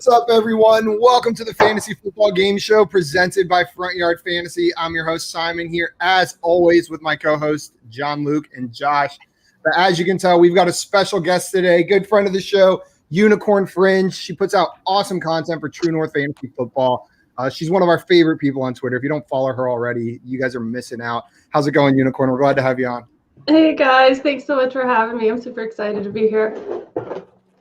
What's up, everyone? Welcome to the Fantasy Football Game Show presented by Front Yard Fantasy. I'm your host, Simon, here as always with my co-hosts, John, Luke, and Josh. But as you can tell, we've got a special guest today, good friend of the show, Unicorn Fringe. She puts out awesome content for True North Fantasy Football. She's one of our favorite people on Twitter. If you don't follow her already, you guys are missing out. How's it going, Unicorn? We're glad to have you on. Hey, guys. Thanks so much for having me. I'm super excited to be here.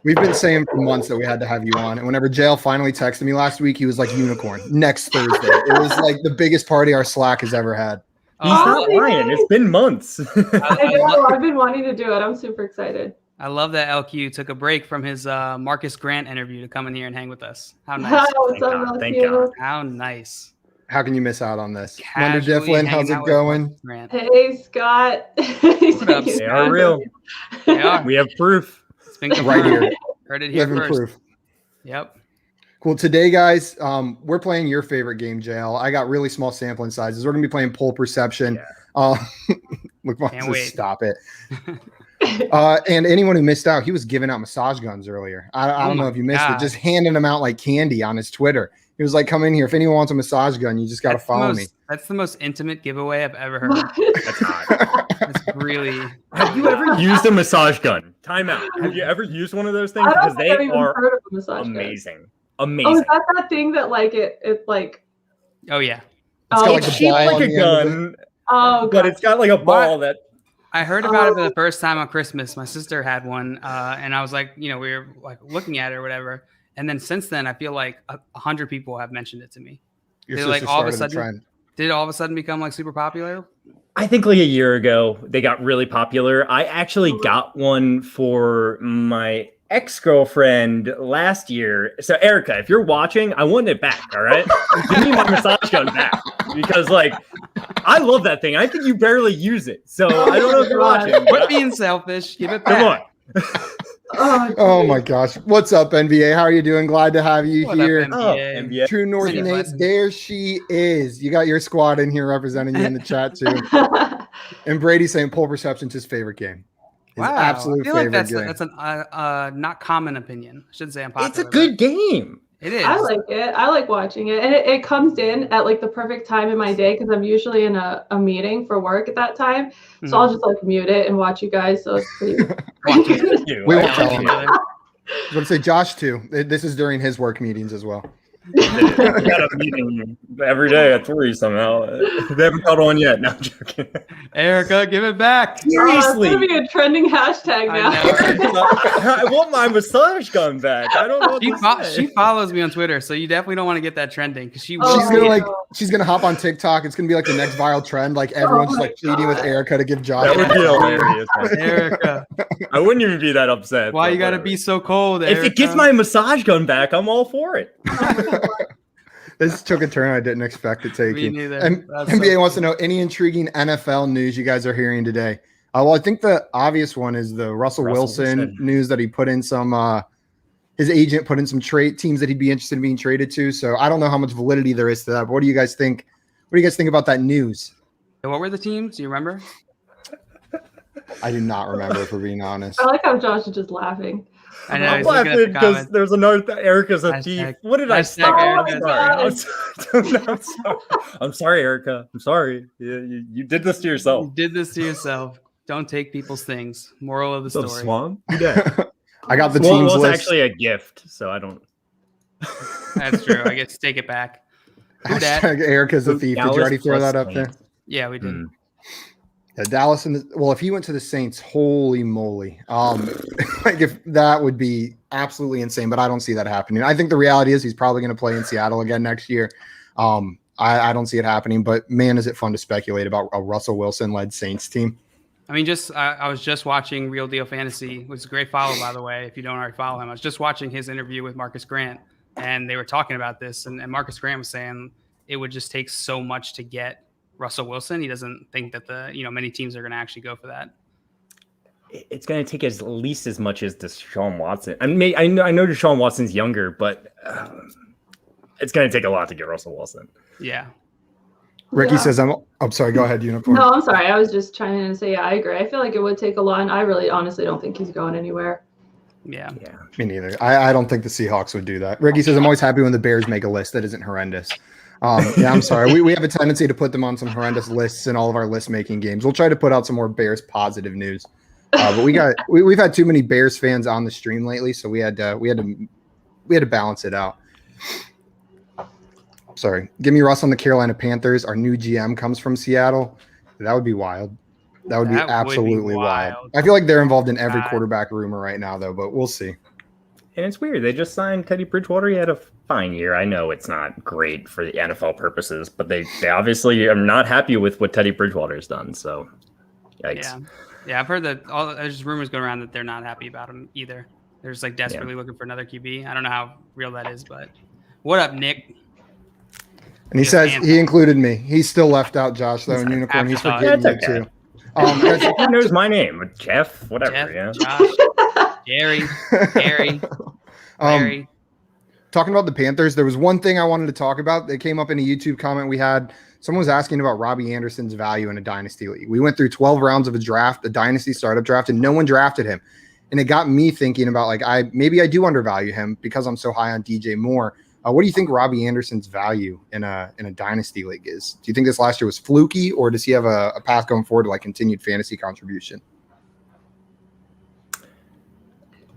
We've been saying for months that we had to have you on. And whenever Jail finally texted me last week, he was like, Unicorn, next Thursday. It was like the biggest party our Slack has ever had. He's not lying. It's been months. I know. I've been wanting to do it. I'm super excited. I love that LQ took a break from his Marcus Grant interview to come in here and hang with us. How nice. Thank God. How nice. How can you miss out on this? Casually Wonder Difflin, how's it going? Hey, Scott. What up, They are real. They are. We have proof. It's been Right here. Heard it here Living first. proof. Yep. Cool. Today, guys, we're playing your favorite game, JL. I got really small sampling sizes. We're going to be playing Poll Perception. Yeah. Look, Can't wait. stop it. And anyone who missed out, he was giving out massage guns earlier. I don't know if you missed it, just handing them out like candy on his Twitter. He was like, come in here. If anyone wants a massage gun, you just got to follow me. That's the most intimate giveaway I've ever heard. That's hot. That's really. Have you ever used a massage gun? Time out. Have you ever used one of those things? I don't Because think they I've even are heard of a massage gun. amazing. Oh, Amazing. is that thing that like it like? Oh yeah. It's got Oh, like It's a shaped ball like on a the end of it. gun, oh, but it's got like a ball that. I heard about it for the first time on Christmas. My sister had one, and I was like, we were like looking at it or whatever. And then since then, I feel like 100 people have mentioned it to me. Your Did, sister like, all of a started the sudden- trend. Did it all of a sudden become like super popular? I think like a year ago, they got really popular. I actually got one for my ex-girlfriend last year. So Erica, if you're watching, I want it back. All right. Give me my massage gun back because like, I love that thing. I think you barely use it. So I don't know if you're watching. Quit being selfish. Give it back. Come on. Oh my gosh. What's up, NBA? How are you doing? Glad to have you What up, here. NBA? Oh, NBA. True North Yeah. Nate, there she is. You got your squad in here representing you in the chat too. And Brady saying Poll Perception's his favorite game. His Wow. absolute I feel like favorite that's game. that's an not common opinion. I shouldn't say unpopular. It's a good game. It is. I like it. I like watching it, and it comes in at like the perfect time in my day because I'm usually in a meeting for work at that time. So I'll just like mute it and watch you guys. So it's pretty. You. We I won't tell like him. you. I was going to say Josh too. This is during his work meetings as well. We got a meeting every day at 3 somehow. They haven't got on yet. No, I'm joking. Erica, give it back. It's Seriously. gonna be a trending hashtag I now. know. I want my massage gun back. I don't know what to say. She follows me on Twitter, so you definitely don't want to get that trending because she Oh, She's will. gonna yeah. she's gonna hop on TikTok. It's gonna be like the next viral trend. Like everyone's my like pleading with God. Erica to give Josh. That would be hilarious. man. Erica, I wouldn't even be that upset. why but you gotta whatever. be so cold? If it gets Erica? my massage gun back, I'm all for it. This took a turn I didn't expect it Me taking. neither. And That's NBA so wants to know any intriguing NFL news you guys are hearing today. Well, I think the obvious one is the Russell Wilson news that he put in some. His agent put in some trade teams that he'd be interested in being traded to. So I don't know how much validity there is to that. But what do you guys think? What do you guys think about that news? What were the teams? Do you remember? I do not remember, for being honest. I like how Josh is just laughing. I know. I'm He's looking at laughing the because comments. there's another Erica's a Hashtag- thief. What did I say? hashtag Erica's I'm sorry. I'm sorry, Erica. I'm sorry. You did this to yourself. You did this to yourself. Don't take people's things. Moral of the So, story. Swan? Yeah. I got the Well, it teams was list. actually a gift, so I don't. That's true. I guess take it back. Who dat? Hashtag Erica's a thief. Did you Dallas already throw plus that up there? Saints. Yeah, we did. Mm. Yeah, Dallas and well, if he went to the Saints, holy moly! Like if that would be absolutely insane, but I don't see that happening. I think the reality is he's probably going to play in Seattle again next year. I don't see it happening, but man, is it fun to speculate about a Russell Wilson-led Saints team? I mean, I was just watching Real Deal Fantasy, which is a great follow, by the way, if you don't already follow him. I was just watching his interview with Marcus Grant, and they were talking about this, and Marcus Grant was saying it would just take so much to get Russell Wilson. He doesn't think that many teams are going to actually go for that. It's going to take at least as much as Deshaun Watson. I know Deshaun Watson's younger, but it's going to take a lot to get Russell Wilson. Yeah. Ricky Yeah. says, I'm sorry. Go ahead, Unicorn. No, I'm sorry. I was just chiming in and say, yeah, I agree. I feel like it would take a lot, and I really honestly don't think he's going anywhere. Yeah. Me neither. I don't think the Seahawks would do that. Ricky says, I'm always happy when the Bears make a list that isn't horrendous. Yeah, I'm sorry. We have a tendency to put them on some horrendous lists in all of our list making games. We'll try to put out some more Bears positive news. But we've had too many Bears fans on the stream lately, so we had to balance it out. Sorry. Give me Russ on the Carolina Panthers. Our new GM comes from Seattle. That would be wild. That would be absolutely wild. I feel like they're involved in every quarterback rumor right now, though, but we'll see. And it's weird. They just signed Teddy Bridgewater. He had a fine year. I know it's not great for the NFL purposes, but they obviously are not happy with what Teddy Bridgewater has done. So, yikes. Yeah, I've heard that there's rumors going around that they're not happy about him either. They're just like desperately looking for another QB. I don't know how real that is, but what up, Nick? And he says he included me. He's still left out, Josh, though, in Unicorn. He's forgetting you, too. Who knows my name? Jeff, whatever. Josh, Jerry, Larry. Talking about the Panthers, there was one thing I wanted to talk about that came up in a YouTube comment we had. Someone was asking about Robbie Anderson's value in a dynasty league. We went through 12 rounds of a draft, a dynasty startup draft, and no one drafted him. And it got me thinking about, like, maybe I do undervalue him because I'm so high on DJ Moore. What do you think Robbie Anderson's value in a dynasty league is? Do you think this last year was fluky, or does he have a path going forward to like continued fantasy contribution?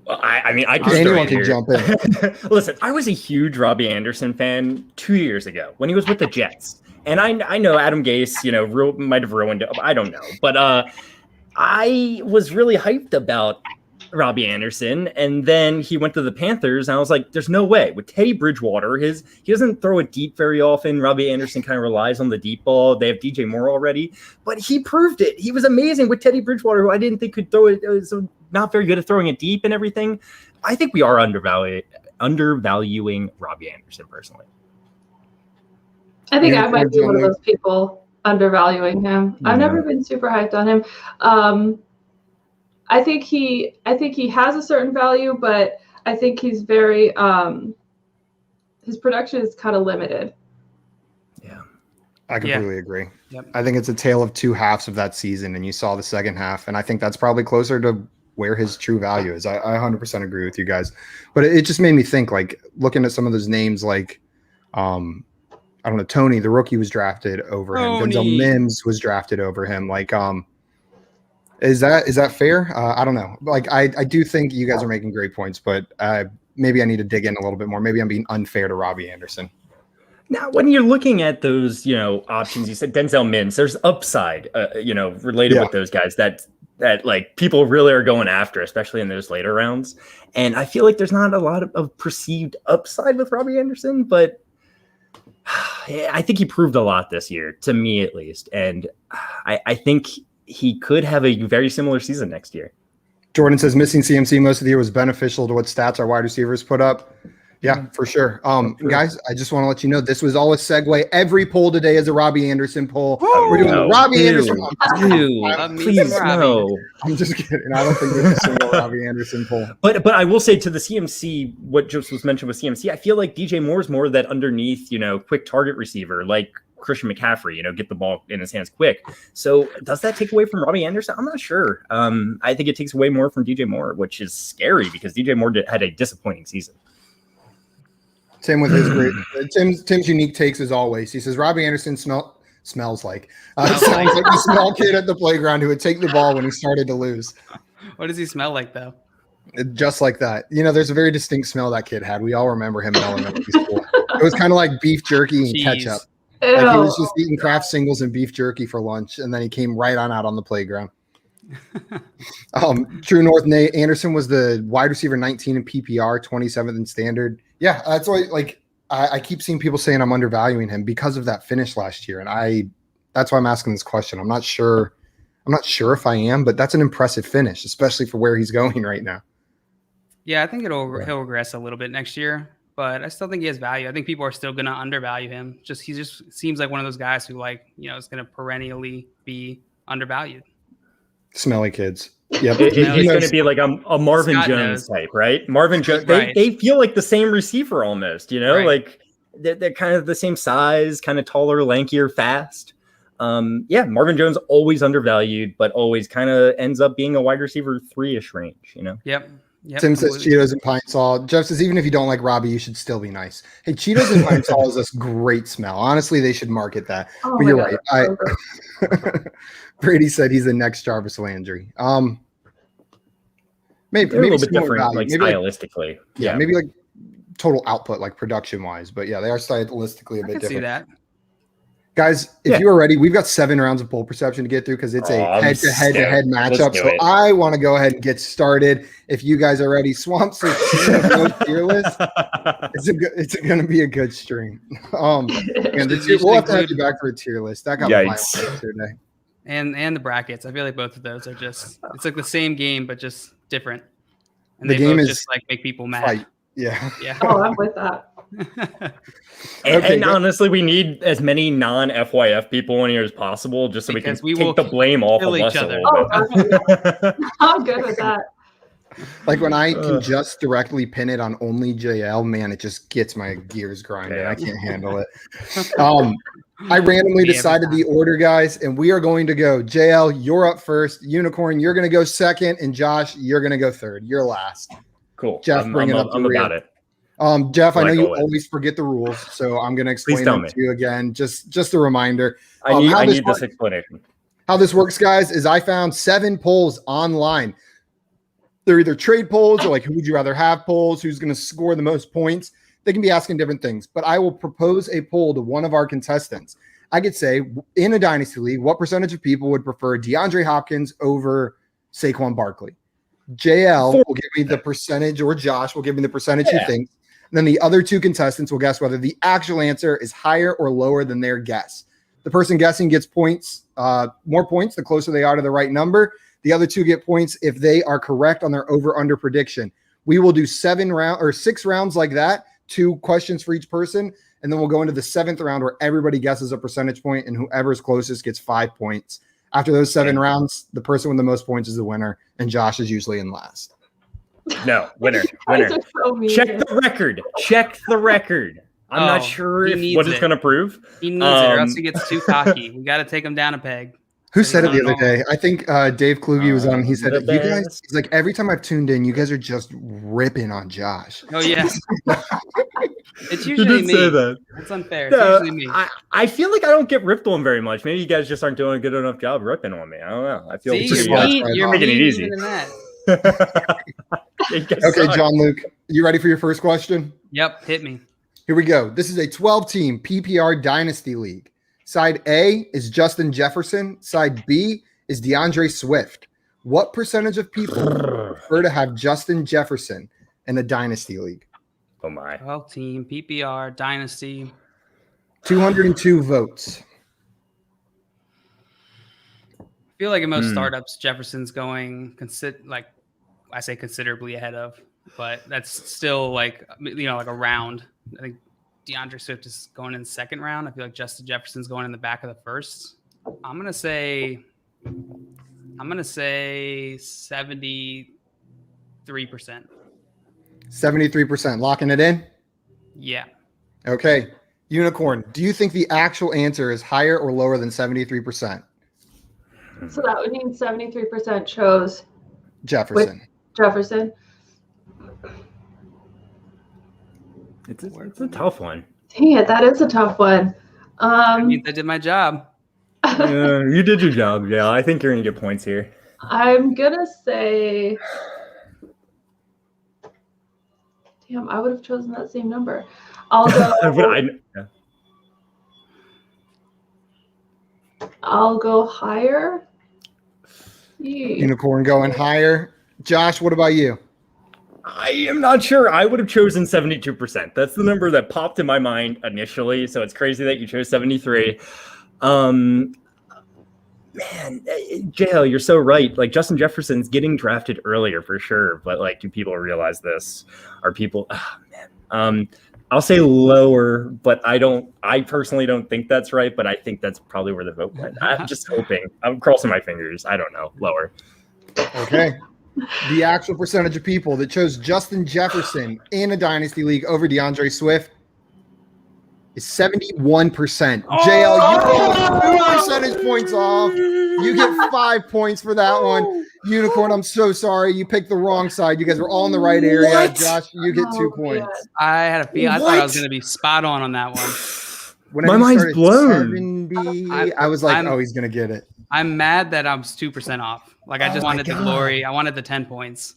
Well, I mean, anyone can jump in. Listen, I was a huge Robbie Anderson fan 2 years ago when he was with the Jets, and I know Adam Gase, might have ruined it. I don't know, but I was really hyped about Robbie Anderson, and then he went to the Panthers, and I was like, there's no way. With Teddy Bridgewater, he doesn't throw it deep very often. Robbie Anderson kind of relies on the deep ball. They have DJ Moore already, but he proved it. He was amazing with Teddy Bridgewater, who I didn't think could throw it. It was not very good at throwing it deep and everything. I think we are undervaluing Robbie Anderson, personally. I think I might be one of those people undervaluing him. I've never been super hyped on him. I think he has a certain value, but I think he's very his production is kind of limited. Yeah, I completely agree. Yep. I think it's a tale of two halves of that season, and you saw the second half, and I think that's probably closer to where his true value is. I 100% agree with you guys, but it just made me think, like, looking at some of those names, like I don't know, Tony, the rookie, was drafted over him. Denzel Mims was drafted over him. Like, is that fair? I don't know. Like, I do think you guys are making great points, but maybe I need to dig in a little bit more. Maybe I'm being unfair to Robbie Anderson. Now, when you're looking at those, options, you said Denzel Mims, there's upside, related with those guys that like people really are going after, especially in those later rounds. And I feel like there's not a lot of perceived upside with Robbie Anderson, but I think he proved a lot this year, to me at least. And I think he could have a very similar season next year. Jordan says missing CMC most of the year was beneficial to what stats our wide receivers put up. Yeah, for sure. Guys, I just want to let you know this was all a segue. Every poll today is a Robbie Anderson poll. We're doing the Robbie Anderson poll. Please, no. I'm just kidding. I don't think there's a single Robbie Anderson poll. But I will say, to the CMC, what just was mentioned with CMC, I feel like DJ Moore's more that underneath, quick target receiver, like Christian McCaffrey, get the ball in his hands quick. So does that take away from Robbie Anderson? I'm not sure. I think it takes away more from DJ Moore, which is scary because DJ Moore had a disappointing season. Tim with his great Tim's unique takes as always. He says Robbie Anderson smells like sounds like a small kid at the playground who would take the ball when he started to lose. What does he smell like, though? Just like that. There's a very distinct smell that kid had. We all remember him in elementary school. It was kind of like beef jerky and ketchup. Like he was just eating Kraft singles and beef jerky for lunch, and then he came right on out on the playground. True North Nate Anderson was the wide receiver 19 in PPR, 27th in standard. Yeah, that's why. Like, I keep seeing people saying I'm undervaluing him because of that finish last year, and that's why I'm asking this question. I'm not sure if I am, but that's an impressive finish, especially for where he's going right now. Yeah, I think he'll regress a little bit next year, but I still think he has value. I think people are still going to undervalue him. He just seems like one of those guys who, like, is going to perennially be undervalued. Smelly kids. Yep. He's going to be like a Marvin Scott Jones knows. type, right? Marvin Jones. They feel like the same receiver almost, Right. like they're kind of the same size, kind of taller, lankier, fast. Marvin Jones always undervalued, but always kind of ends up being a wide receiver 3-ish range, Yep. Yep, Tim says Cheetos and Pine Sol. Jeff says, even if you don't like Robbie, you should still be nice. Hey, Cheetos and Pine Sol is a great smell. Honestly, they should market that. Oh But you're God, right. Brady said he's the next Jarvis Landry. Maybe They're a little bit some more different, value. like Maybe stylistically. maybe like total output, like production wise. But yeah, they are stylistically a I bit can different. see that. Guys, if you are ready, we've got 7 rounds of poll perception to get through because it's a head-to-head matchup. So I want to go ahead and get started. If you guys are ready, Swamp says tier list. It's going to be a good stream. We'll have to have you back for a tier list. That got Yikes. yesterday. And the brackets. I feel like both of those are just it's like the same game but just different. And The they game both is just like make people mad. Fight. Yeah. Oh, I'm with that. And honestly, we need as many non-FYF people in here as possible, just so Because we we can will take the blame off of kill us each a other. little bit. I'm good with that. Like when I can just directly pin it on only JL, man, it just gets my gears grinding. Yeah. I can't handle it. I randomly decided the order, guys, and we are going to go. JL, you're up first. Unicorn, you're going to go second, and Josh, you're going to go third. You're last. Cool. Jeff, bring it up. I'm about it. Jeff, I know you always. always forget the rules, so I'm going to explain them to you again. Just a reminder. I need this explanation. How this works, guys, is I found 7 polls online. They're either trade polls or like who would you rather have polls, who's going to score the most points. They can be asking different things, but I will propose a poll to one of our contestants. I could say in a dynasty league, what percentage of people would prefer DeAndre Hopkins over Saquon Barkley? JL will give me the percentage, or Josh will give me the percentage he thinks. And then the other 2 contestants will guess whether the actual answer is higher or lower than their guess. The person guessing gets points, more points the closer they are to the right number. The other 2 get points if they are correct on their over-under prediction. We will do 6 rounds like that, 2 questions for each person, and then we'll go into the 7th round where everybody guesses a percentage point, and whoever's closest gets 5 points. After those 7 rounds, the person with the most points is the winner, and Josh is usually in last. No, winner. Check the record. I'm not sure what it's going to prove. He needs it, or else he gets too cocky. We got to take him down a peg. Who said it the other day? I think Dave Kluge was on. He said, "You guys." He's like, every time I've tuned in, you guys are just ripping on Josh. Oh yeah, it's usually me. Say that. That's unfair. It's usually me. I feel like I don't get ripped on very much. Maybe you guys just aren't doing a good enough job ripping on me. I don't know. I feel you're making it easy. Okay, John Luke, you ready for your first question? Yep, hit me. Here we go. This is a 12-team PPR dynasty league. Side A is Justin Jefferson. Side B is DeAndre Swift. What percentage of people prefer to have Justin Jefferson in a dynasty league? Oh my. 12-team PPR dynasty. 202 votes. I feel like in most startups, Jefferson's going considerably ahead of, but that's still like a round. I think DeAndre Swift is going in the 2nd round. I feel like Justin Jefferson's going in the back of the 1st. I'm gonna say 73%. 73%. Locking it in? Yeah. Okay. Unicorn, do you think the actual answer is higher or lower than 73%? So that would mean 73% chose Jefferson. Jefferson. It's a tough one. Dang it, that is a tough one. I did my job. You did your job, yeah. I think you're gonna get points here. I'm gonna say, damn, I would have chosen that same number. I'll go. I'll go higher. Unicorn going higher. Josh, what about you? I am not sure. I would have chosen 72%. That's the number that popped in my mind initially. So it's crazy that you chose 73. Man, JL, you're so right. Like Justin Jefferson's getting drafted earlier for sure. But like, do people realize this? Are people? Oh, man. I'll say lower, but I personally don't think that's right. But I think that's probably where the vote went. I'm just hoping. I'm crossing my fingers. I don't know. Lower. Okay. The actual percentage of people that chose Justin Jefferson in a dynasty league over DeAndre Swift is 71%. JL, you get 2 percentage points off. You get get 5 points for that one. Unicorn, I'm so sorry. You picked the wrong side. You guys were all in the right area. What? Josh, you get 2 points. Man. I had a feeling. I thought I was What? going to be spot on that one. Whenever My you mind's started blown. 70, I was like, oh, he's going to get it. I'm mad that I'm 2% off. Like I just wanted the glory. I wanted the 10 points.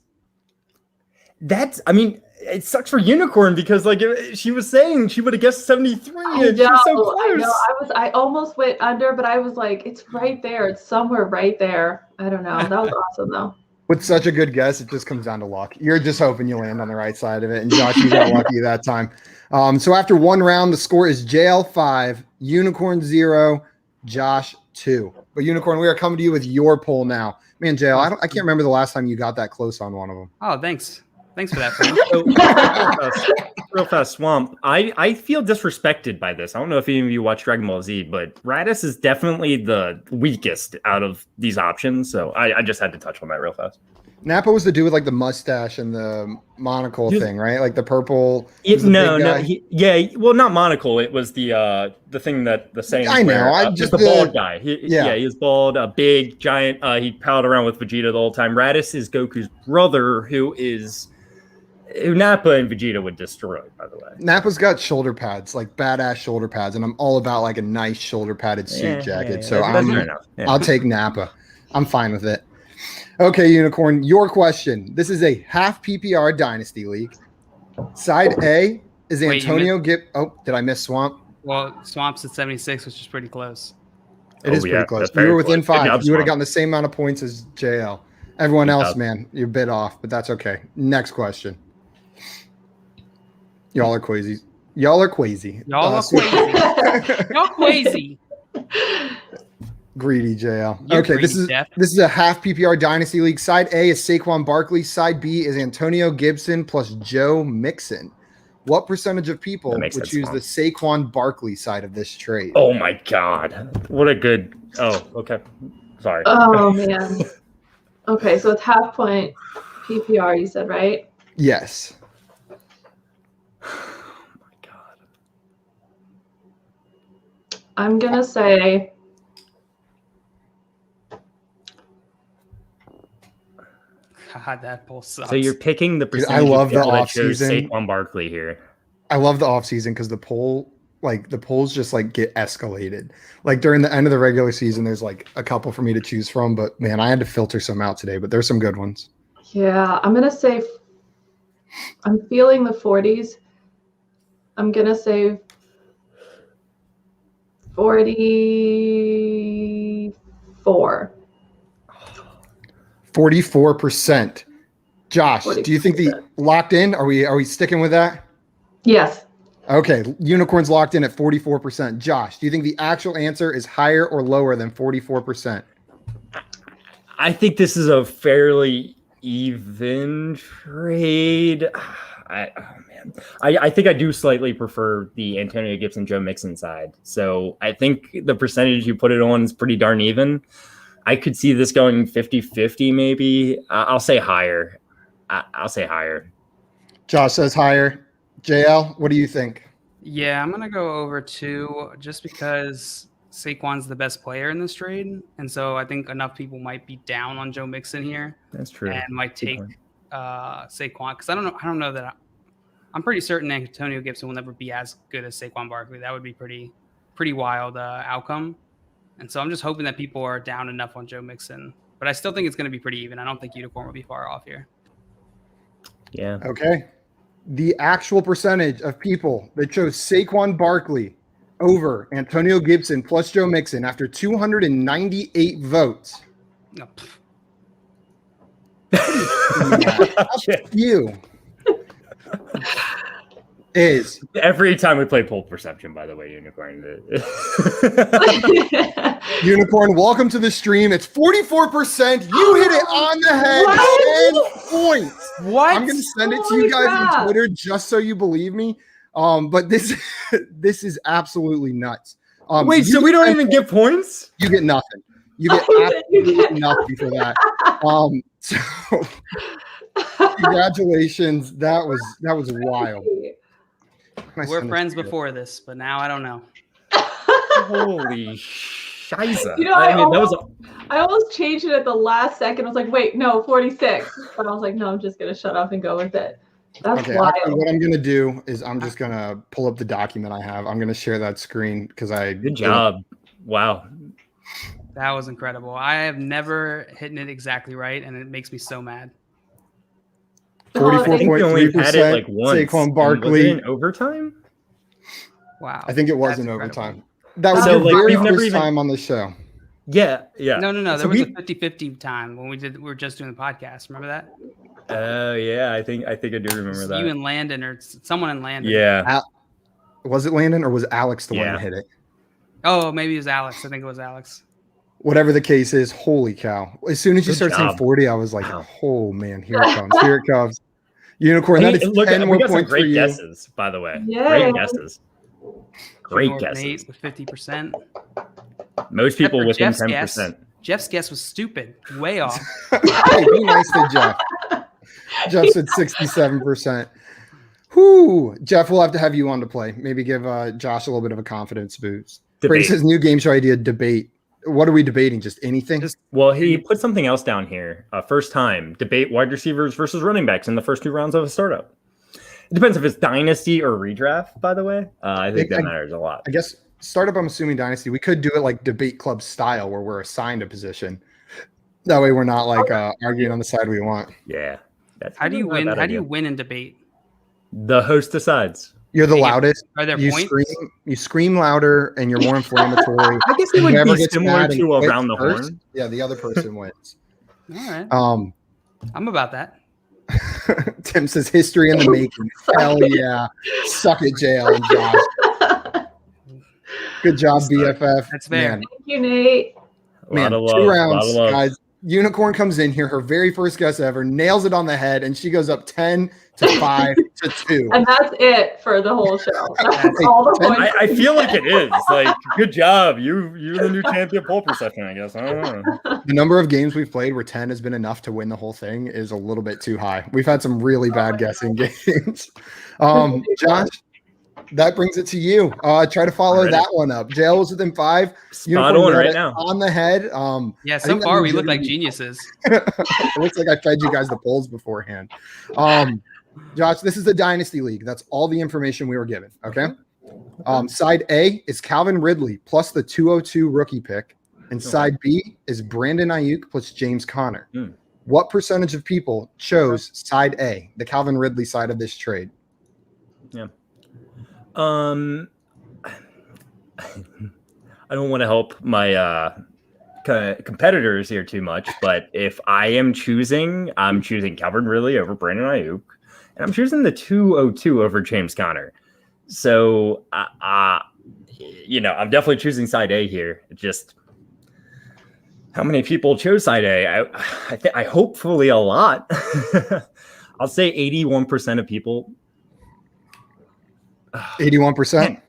I mean, it sucks for Unicorn because like she was saying she would have guessed 73 and she was so close. I know. I almost went under, but I was like, it's right there. It's somewhere right there. I don't know. That was awesome though. With such a good guess, it just comes down to luck. You're just hoping you land on the right side of it. And Josh, you got lucky that time. So after one round, the score is JL 5, Unicorn 0, Josh 2. But Unicorn, we are coming to you with your poll now. Man, JL, I can't remember the last time you got that close on one of them. Oh, thanks. Thanks for that, friend. Real fast, Swamp. I feel disrespected by this. I don't know if any of you watch Dragon Ball Z, but Raditz is definitely the weakest out of these options. So I just had to touch on that real fast. Nappa was the dude with like the mustache and the monocle thing, right? Like the purple. Well, not monocle. It was the thing that the same. I know. Just the bald guy. He was bald, a big giant. He palled around with Vegeta the whole time. Raditz is Goku's brother, who Nappa and Vegeta would destroy, by the way. Nappa's got shoulder pads, like badass shoulder pads, and I'm all about like a nice shoulder padded suit jacket. So I'll take Nappa. I'm fine with it. Okay, Unicorn, your question. This is a half PPR Dynasty League. Side A is Antonio Oh, did I miss Swamp? Well, Swamp's at 76, which is pretty close. It is pretty close. You were within 5. You would have gotten the same amount of points as JL. Everyone else, man, you're a bit off, but that's okay. Next question. Y'all are crazy. Y'all are crazy. Y'all crazy. Greedy JL. You're okay, greedy, this is a half PPR Dynasty League. Side A is Saquon Barkley. Side B is Antonio Gibson plus Joe Mixon. What percentage of people would choose the Saquon Barkley side of this trade? Oh my God! What a good. Oh, okay. Sorry. Oh man. Okay, so it's half point PPR. You said, right? Yes. Oh my God. I'm gonna say. God, that poll sucks. So you're picking the percentage. I love the offseason. Saquon Barkley here. I love the offseason because the polls just like get escalated. Like during the end of the regular season, there's like a couple for me to choose from, but man, I had to filter some out today, but there's some good ones. Yeah, I'm gonna say. I'm feeling the 40s. I'm gonna say 44. 44%. Josh, 40%. Do you think the locked in? Are we sticking with that? Yes. Okay, Unicorn's locked in at 44%. Josh, do you think the actual answer is higher or lower than 44%? I think this is a fairly even trade. I think I do slightly prefer the Antonio Gibson, Joe Mixon side. So I think the percentage you put it on is pretty darn even. I could see this going 50-50 maybe. I'll say higher. I'll say higher. Josh says higher. JL, what do you think? Yeah, I'm going to go over 2 just because Saquon's the best player in this trade. And so I think enough people might be down on Joe Mixon here. That's true. And might take Saquon because I don't know that I'm pretty certain Antonio Gibson will never be as good as Saquon Barkley. That would be pretty wild outcome. And so I'm just hoping that people are down enough on Joe Mixon. But I still think it's going to be pretty even. I don't think Unicorn will be far off here. Yeah. Okay. The actual percentage of people that chose Saquon Barkley over Antonio Gibson plus Joe Mixon after 298 votes. No. You. Is every time we play poll perception, by the way, Unicorn. Unicorn, welcome to the stream. It's 44%. You hit it on the head. What? 10 points. What? I'm gonna send it to you guys on Twitter just so you believe me. But this is absolutely nuts. Wait, so we don't even get points? You get nothing. You get absolutely nothing for that. So congratulations. That was wild. We're friends before this, but now I don't know. Holy Shiza. You know, I almost changed it at the last second. I was like, wait, no, 46. But I was like, no, I'm just going to shut up and go with it. That's okay, wild. actually, what I'm going to do is I'm just going to pull up the document I have. I'm going to share that screen because Good job. Wow. That was incredible. I have never hit it exactly right, and it makes me so mad. 44.3%. Like once. Saquon Barkley. Was it in overtime? Wow. I think it was in overtime. That was So, your very we've never first even time on the show. Yeah. No. So There was a 50-50 time when we were just doing the podcast. Remember that? Oh yeah, I think I do remember that. You and Landon, or someone in Landon. Yeah. Was it Landon or was Alex the one that hit it? Oh, maybe it was Alex. I think it was Alex. Whatever the case is, holy cow. As soon as you start saying 40, I was like, oh man, here it comes. Here it comes. Unicorn, that is 10 more points for you. Great guesses, by the way. Yeah. Great guesses. Great guesses. Nate with 50%. Most people within 10%. Jeff's guess was stupid. Way off. Hey, be nice to Jeff. Jeff said 67%. Whoo, Jeff, we'll have to have you on to play. Maybe give Josh a little bit of a confidence boost. Brady says new game show idea, debate. What are we debating? Just anything? Well, he put something else down here. First time, debate wide receivers versus running backs in the first 2 rounds of a startup. It depends if it's dynasty or redraft, by the way. I think that matters a lot. I guess startup, I'm assuming dynasty. We could do it like debate club style where we're assigned a position. That way we're not like arguing on the side we want. Yeah. How do you win? How do you win in debate? The host decides. You're the loudest. Are there you points? You scream louder and you're more inflammatory. I guess it would be similar to around the horn. Yeah, the other person wins. All right. I'm about that. Tim says history in the making. Hell yeah. Suck it, JL and Josh. Good job, BFF. That's fair. Man. Thank you, Nate. Man, 2 rounds, guys. Unicorn comes in here, her very first guess ever, nails it on the head, and she goes up 10 to 5 to 2. And that's it for the whole show. That's all the points. I feel like it is. Like, good job. You're the new champion pole perception, I guess. I don't know. The number of games we've played where 10 has been enough to win the whole thing is a little bit too high. We've had some really bad guessing games. Josh, that brings it to you. Try to follow that one up. JL was within 5. Spot on right now. On the head. Yeah, so far we look like geniuses. It looks like I fed you guys the polls beforehand. Josh, this is the Dynasty League. That's all the information we were given. Okay. Side A is Calvin Ridley plus the 202 rookie pick. And side B is Brandon Ayuk plus James Conner. What percentage of people chose side A, the Calvin Ridley side of this trade? Yeah. I don't want to help my competitors here too much, but if I am choosing, I'm choosing Calvin Ridley over Brandon Ayuk, and I'm choosing the 202 over James Conner. So, I'm definitely choosing side A here. Just how many people chose side A? I hopefully a lot. I'll say 81% of people. 81%.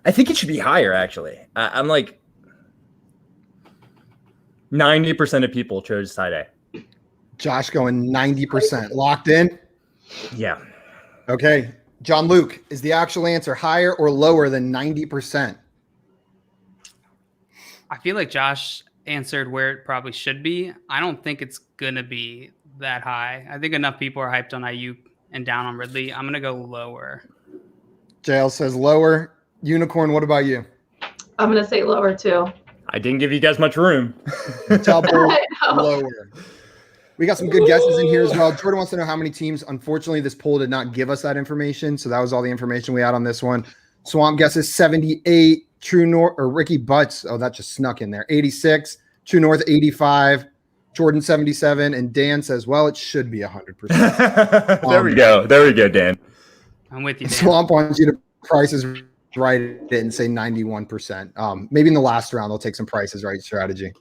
I think it should be higher, actually. I'm like 90% of people chose side A. Josh going 90%. Locked in? Yeah. Okay. John Luke, is the actual answer higher or lower than 90%? I feel like Josh answered where it probably should be. I don't think it's going to be that high. I think enough people are hyped on Ayuk and down on Ridley. I'm going to go lower. JL says lower. Unicorn, what about you? I'm going to say lower too. I didn't give you guys much room. Double lower. We got some good guesses in here as well. Jordan wants to know how many teams. Unfortunately, this poll did not give us that information, so that was all the information we had on this one. Swamp guesses 78. True North, or Ricky Butts. Oh, that just snuck in there. 86. True North 85. Jordan 77, and Dan says, well, it should be 100%. There we go. There we go, Dan. I'm with you, Dan. Swamp wants you to prices right it and say 91%. Maybe in the last round, they'll take some prices right strategy.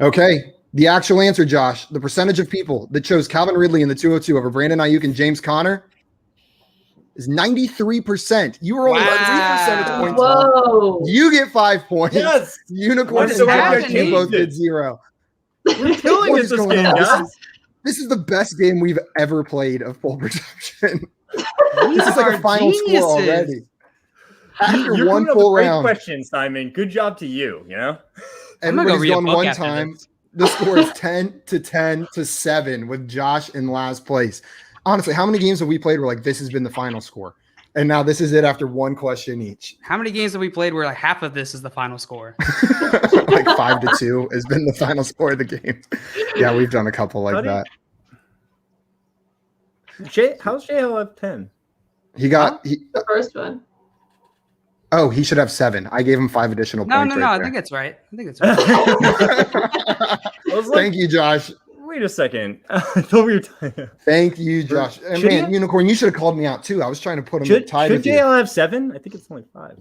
Okay. The actual answer, Josh, the percentage of people that chose Calvin Ridley in the 202 over Brandon Ayuk and James Conner is 93%. You were only 3 percentage points. Whoa. You get 5 points. Yes. Unicorn and Josh, you both did 0. We're killing this game, guys. This is the best game we've ever played of poll perception. This is like a final score already. After You're one coming up full with great round, question, Simon. Good job to you. You know, everybody's gone one after time. this. The score is 10-7 with Josh in last place. Honestly, how many games have we played where like this has been the final score? And now this is it after one question each. How many games have we played where like half of this is the final score? Like 5-2 has been the final score of the game. Yeah, we've done a couple like that. How's JL have 10? He got The first one. Oh, he should have 7. I gave him 5 additional No, points. I think it's right. Thank you, Josh. Wait a second. I thought we were Thank you, Josh. And man, Unicorn, you should have called me out too. I was trying to put him tied with you. Should JL have 7? I think it's only 5.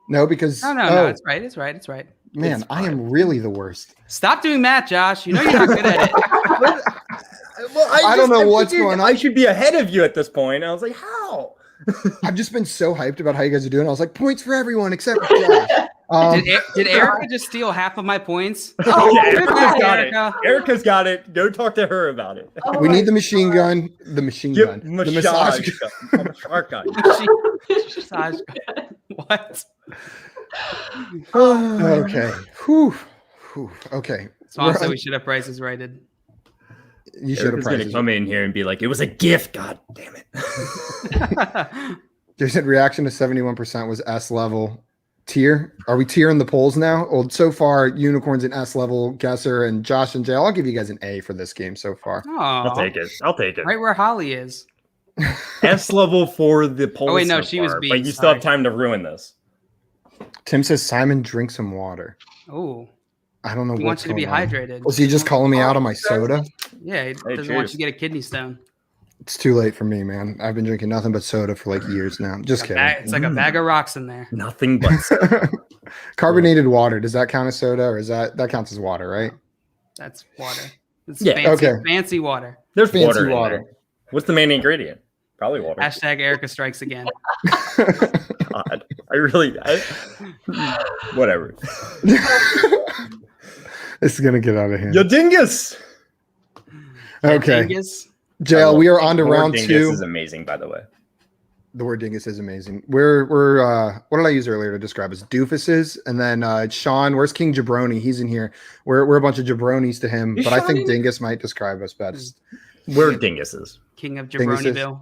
No, because no, it's right. Man, I am really the worst. Stop doing math, Josh. You know you're not good at it. Well, I don't know what's going on. I should be ahead of you at this point. I was like, how? I've just been so hyped about how you guys are doing. I was like, points for everyone except Josh. Did Erica just steal half of my points? Oh, yeah, Erica's got it. Erica's got it. Go talk to her about it. Oh We need the machine gun. The massage gun. Massage gun. Massage gun. What? Okay. Whew. Okay. Swan said we should have prices righted. You should have Erica's gonna come in here and be like, it was a gift. God damn it. They said reaction to 71% was S level. Tier? Are we tiering the polls now? Well, so far, Unicorn's an S level, Guesser, and Josh and Jay. I'll give you guys an A for this game so far. I'll take it. Right where Holly is. S level for the polls. Oh wait, no, so she far, was B. But you still have time to ruin this. Tim says, Simon, drink some water. Oh. I don't know. He wants you to be hydrated. Was he just calling me out on my soda? Yeah, he doesn't want you to get a kidney stone. It's too late for me, man. I've been drinking nothing but soda for like years now. Just kidding. It's like a bag of rocks in there. Nothing but carbonated water. Does that count as soda, or is that counts as water, right? That's water. It's fancy water. There's fancy water. In there. What's the main ingredient? Probably water. # Erica strikes again. God, whatever. This is gonna get out of hand. Yo, dingus. Okay. Dingus. JL, we are on to round 2. Dingus is amazing, by the way. The word dingus is amazing. We're what did I use earlier to describe us? Doofuses, and then Sean. Where's King Jabroni? He's in here. We're a bunch of jabronis to him, but I think dingus might describe us best. We're dinguses. King of Jabroniville.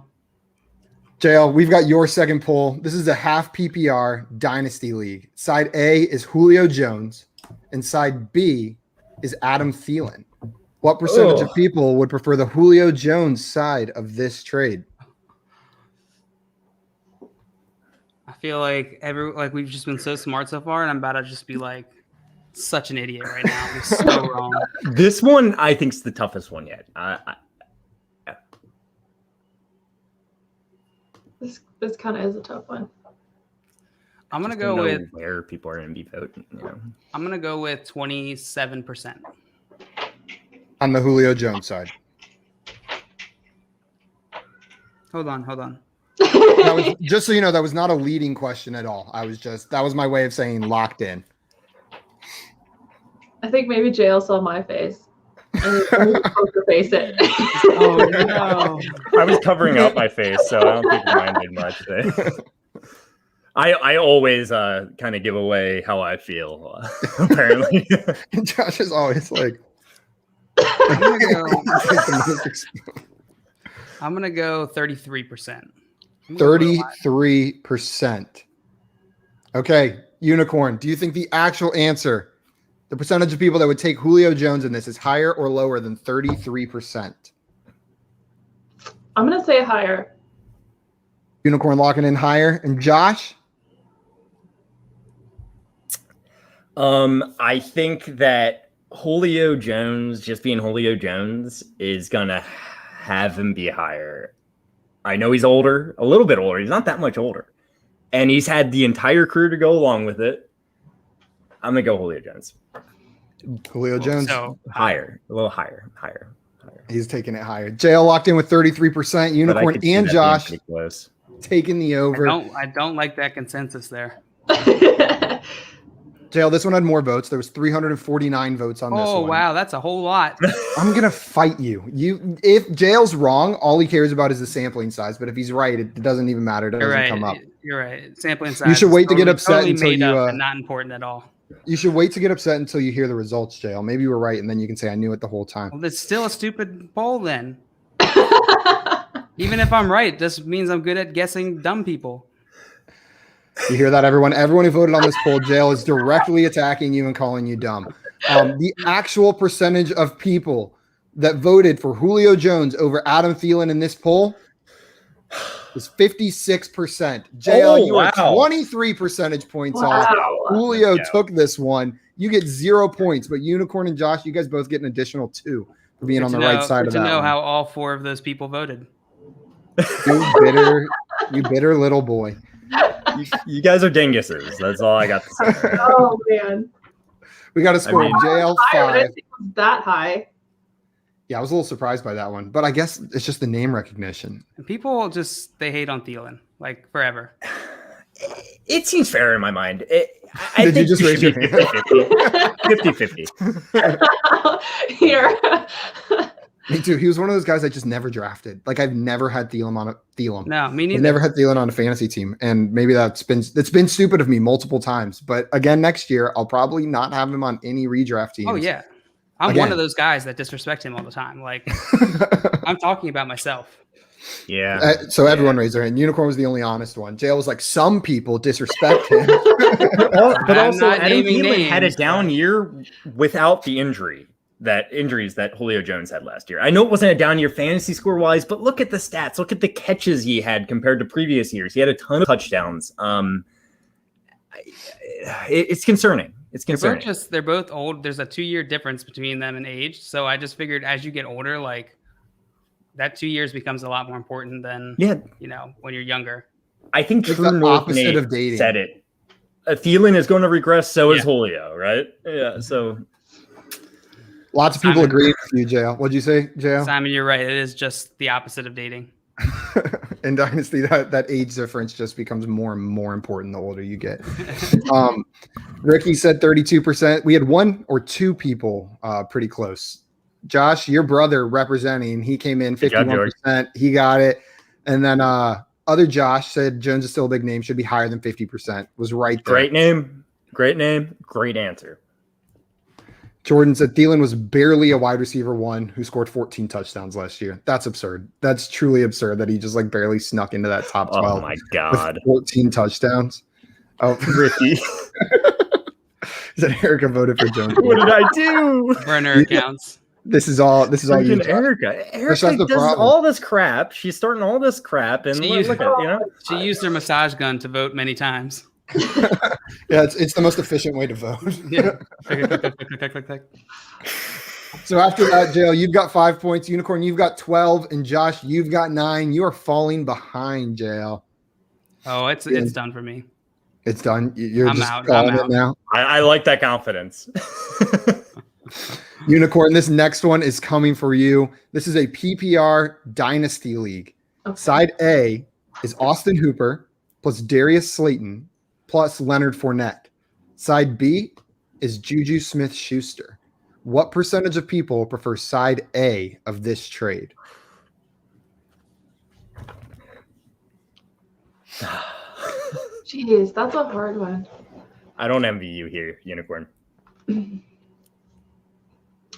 JL, we've got your second poll. This is a half PPR dynasty league. Side A is Julio Jones, and side B is Adam Thielen. What percentage of people would prefer the Julio Jones side of this trade? I feel like we've just been so smart so far, and I'm about to just be like such an idiot right now. I'm so wrong. This one, I think, is the toughest one yet. This kind of is a tough one. I'm gonna go with where people are gonna be voting. You know. I'm gonna go with 27%. On the Julio Jones side. Hold on. That was, just so you know, that was not a leading question at all. That was my way of saying locked in. I think maybe JL saw my face. And poker face it. Oh no! I was covering up my face, so I don't think mine did much. I always kind of give away how I feel. Apparently, Josh is always like. I'm gonna go 33%. 33%. Okay, Unicorn. Do you think the actual answer, the percentage of people that would take Julio Jones in this, is higher or lower than 33%? I'm gonna say higher. Unicorn locking in higher. And Josh? I think that Julio Jones, just being Julio Jones, is gonna have him be higher. I know he's older, a little bit older. He's not that much older, and he's had the entire career to go along with it. I'm gonna go Julio Jones. Julio Jones, so higher, a little higher. He's taking it higher. JL locked in with 33%. Unicorn and Josh taking the over. I don't like that consensus there. JL, this one had more votes. There was 349 votes on this one. Oh, wow. That's a whole lot. I'm going to fight you. If JL's wrong, all he cares about is the sampling size. But if he's right, it doesn't even matter. It doesn't come up. You're right. Sampling size. You should wait to get upset until you... not important at all. You should wait to get upset until you hear the results, JL. Maybe you were right, and then you can say, I knew it the whole time. Well, it's still a stupid poll then. Even if I'm right, this means I'm good at guessing dumb people. You hear that, everyone? Everyone who voted on this poll, JL, is directly attacking you and calling you dumb. The actual percentage of people that voted for Julio Jones over Adam Thielen in this poll is 56%. JL, you are 23 percentage points off. Julio took this one. You get 0 points, but Unicorn and Josh, you guys both get an additional 2 for being on the right side of that. To know how all 4 of those people voted. You bitter little boy. You guys are dinguses. That's all I got to say. Oh man, we got a score. JL 5. That high. Yeah, I was a little surprised by that one, but I guess it's just the name recognition. And people they hate on Thielen like forever. It seems fair in my mind. Did you just raise your hand? 50-50. Here. Me too. He was one of those guys I just never drafted. Like I've never had Thielen on Thielen. No, me neither. I've never had Thielen on a fantasy team, and maybe that's been stupid of me multiple times. But again, next year I'll probably not have him on any redraft teams. Oh yeah, I'm one of those guys that disrespect him all the time. Like I'm talking about myself. Yeah. So everyone raised their hand. Unicorn was the only honest one. JL was like, some people disrespect him. But also, Adam Thielen names, had a down year without the injuries that Julio Jones had last year. I know it wasn't a down year fantasy score wise, but look at the stats. Look at the catches he had compared to previous years. He had a ton of touchdowns. It's concerning. It's concerning. They're both old. There's a 2-year difference between them in age. So I just figured as you get older, like that 2 years becomes a lot more important than when you're younger. I think it's the opposite of dating. Said it. Thielen is going to regress. So is Julio, right? Yeah. So. Lots of people agree with you, JL. What'd you say, JL? Simon, you're right. It is just the opposite of dating. In Dynasty, that age difference just becomes more and more important the older you get. Ricky said 32%. We had 1 or 2 people pretty close. Josh, your brother representing, he came in 51%. He got it. And then other Josh said Jones is still a big name, should be higher than 50%. Was right there. Great name. Great answer. Jordan said Thielen was barely a wide receiver 1 who scored 14 touchdowns last year. That's absurd. That's truly absurd that he just like barely snuck into that top 12. Oh my God. With 14 touchdowns. Oh, Ricky. Said Erica voted for Jones. What did I do? Burner accounts. This is all you. Erica does all this crap. She's starting all this crap, and she used her massage gun to vote many times. Yeah, it's the most efficient way to vote. Yeah. So after that, JL, you've got 5 points. Unicorn, you've got 12, and Josh, you've got 9. You are falling behind, JL. Oh, it's done for me. It's done. You're I'm just out. calling it now. I like that confidence. Unicorn, this next one is coming for you. This is a PPR Dynasty League. Okay. Side A is Austin Hooper plus Darius Slayton plus Leonard Fournette. Side B is Juju Smith-Schuster. What percentage of people prefer side A of this trade? Jeez, that's a hard one. I don't envy you here, Unicorn.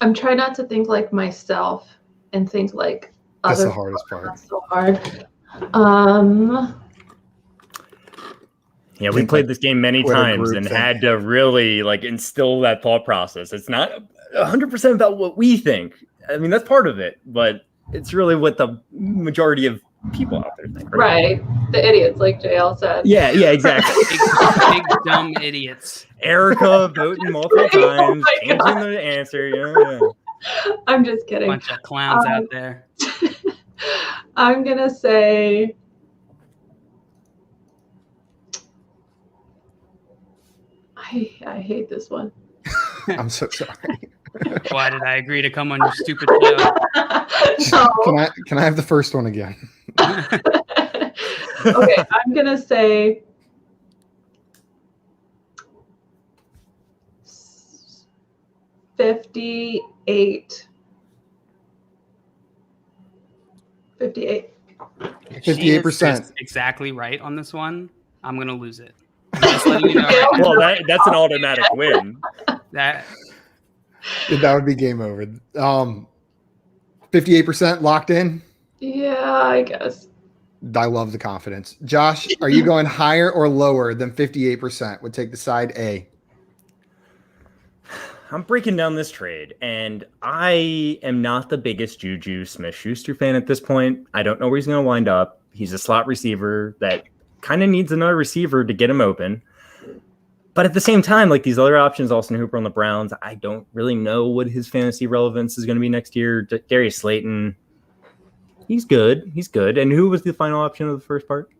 I'm trying not to think like myself and think like that's other the hardest part. That's so hard. Yeah, we played this game many times and had to really like instill that thought process. It's not 100% about what we think. I mean, that's part of it, but it's really what the majority of people out there think. Right. The idiots, like JL said. Yeah, exactly. big dumb idiots. Erica voting multiple times, changing the answer. Yeah. I'm just kidding. Bunch of clowns out there. I'm gonna say I hate this one. I'm so sorry. Why did I agree to come on your stupid show? No. Can I have the first one again? Okay, I'm gonna say 58. 58. 58%. Exactly right on this one. I'm gonna lose it. I'm just letting you know. Right now. Well, that's an automatic win. That would be game over. 58% locked in. Yeah, I guess. I love the confidence. Josh, are you going higher or lower than 58% would take the side A? I'm breaking down this trade, and I am not the biggest Juju Smith-Schuster fan at this point. I don't know where he's going to wind up. He's a slot receiver that kind of needs another receiver to get him open. But at the same time, like these other options, Austin Hooper on the Browns, I don't really know what his fantasy relevance is going to be next year. Darius Slayton, he's good. He's good. And who was the final option of the first part?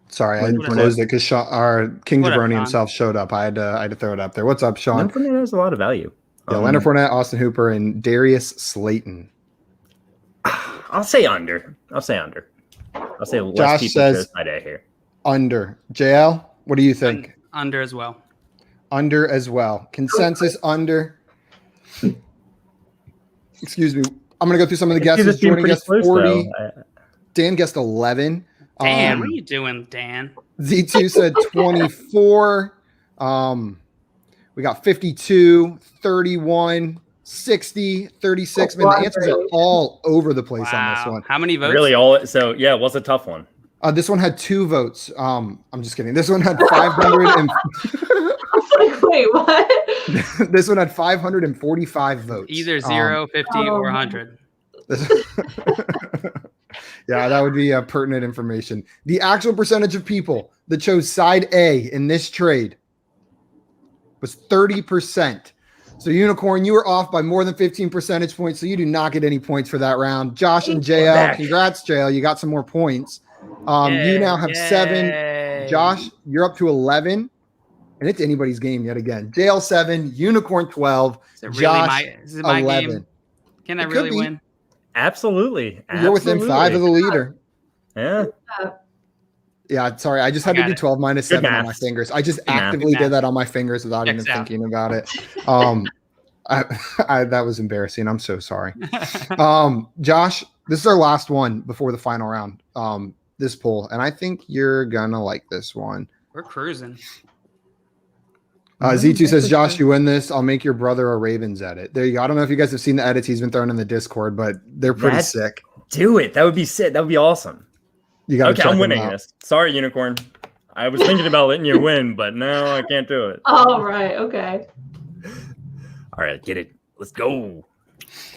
Sorry, I closed it because our King Jabroni himself showed up. I had to throw it up there. What's up, Sean? Leonard Fournette has a lot of value. Yeah, Leonard Fournette, Austin Hooper, and Darius Slayton. I'll say under. I'll say less Josh people says side A here. Under. JL, what do you think? under as well. Under as well. Consensus under. Excuse me. I'm going to go through some of the guesses. Jordan guessed 40. Dan guessed 11. Dan, what are you doing, Dan? Z2 said 24. We got 52, 31, 60, 36. Man, the answers are all over the place on this one. How many votes? Really all. So, yeah, it was a tough one. This one had 2 votes. I'm just kidding. This one had 500. I was like, wait, what? This one had 545 votes. Either 0, 50, or 100. Yeah, that would be pertinent information. The actual percentage of people that chose side A in this trade was 30%. So, Unicorn, you were off by more than 15 percentage points, so you do not get any points for that round. Josh and JL, congrats, JL. You got some more points. You now have 7. Josh, you're up to 11. And it's anybody's game yet again. JL 7, Unicorn 12, Josh is it my 11. Game? Can I really win? Absolutely. You're within 5 of the leader. Yeah. Yeah, sorry. I just had to do 12 minus 7 on my fingers. I just actively did that on my fingers without even thinking about it. That was embarrassing. I'm so sorry. Josh, this is our last one before the final round, this poll. And I think you're going to like this one. We're cruising. Z2 says, Josh, you win this. I'll make your brother a Ravens edit. There you go. I don't know if you guys have seen the edits he's been throwing in the Discord, but they're pretty sick. Do it. That would be sick. That would be awesome. You got I'm winning this. Sorry, Unicorn. I was thinking about letting you win, but no, I can't do it. All right. Okay. All right, get it. Let's go.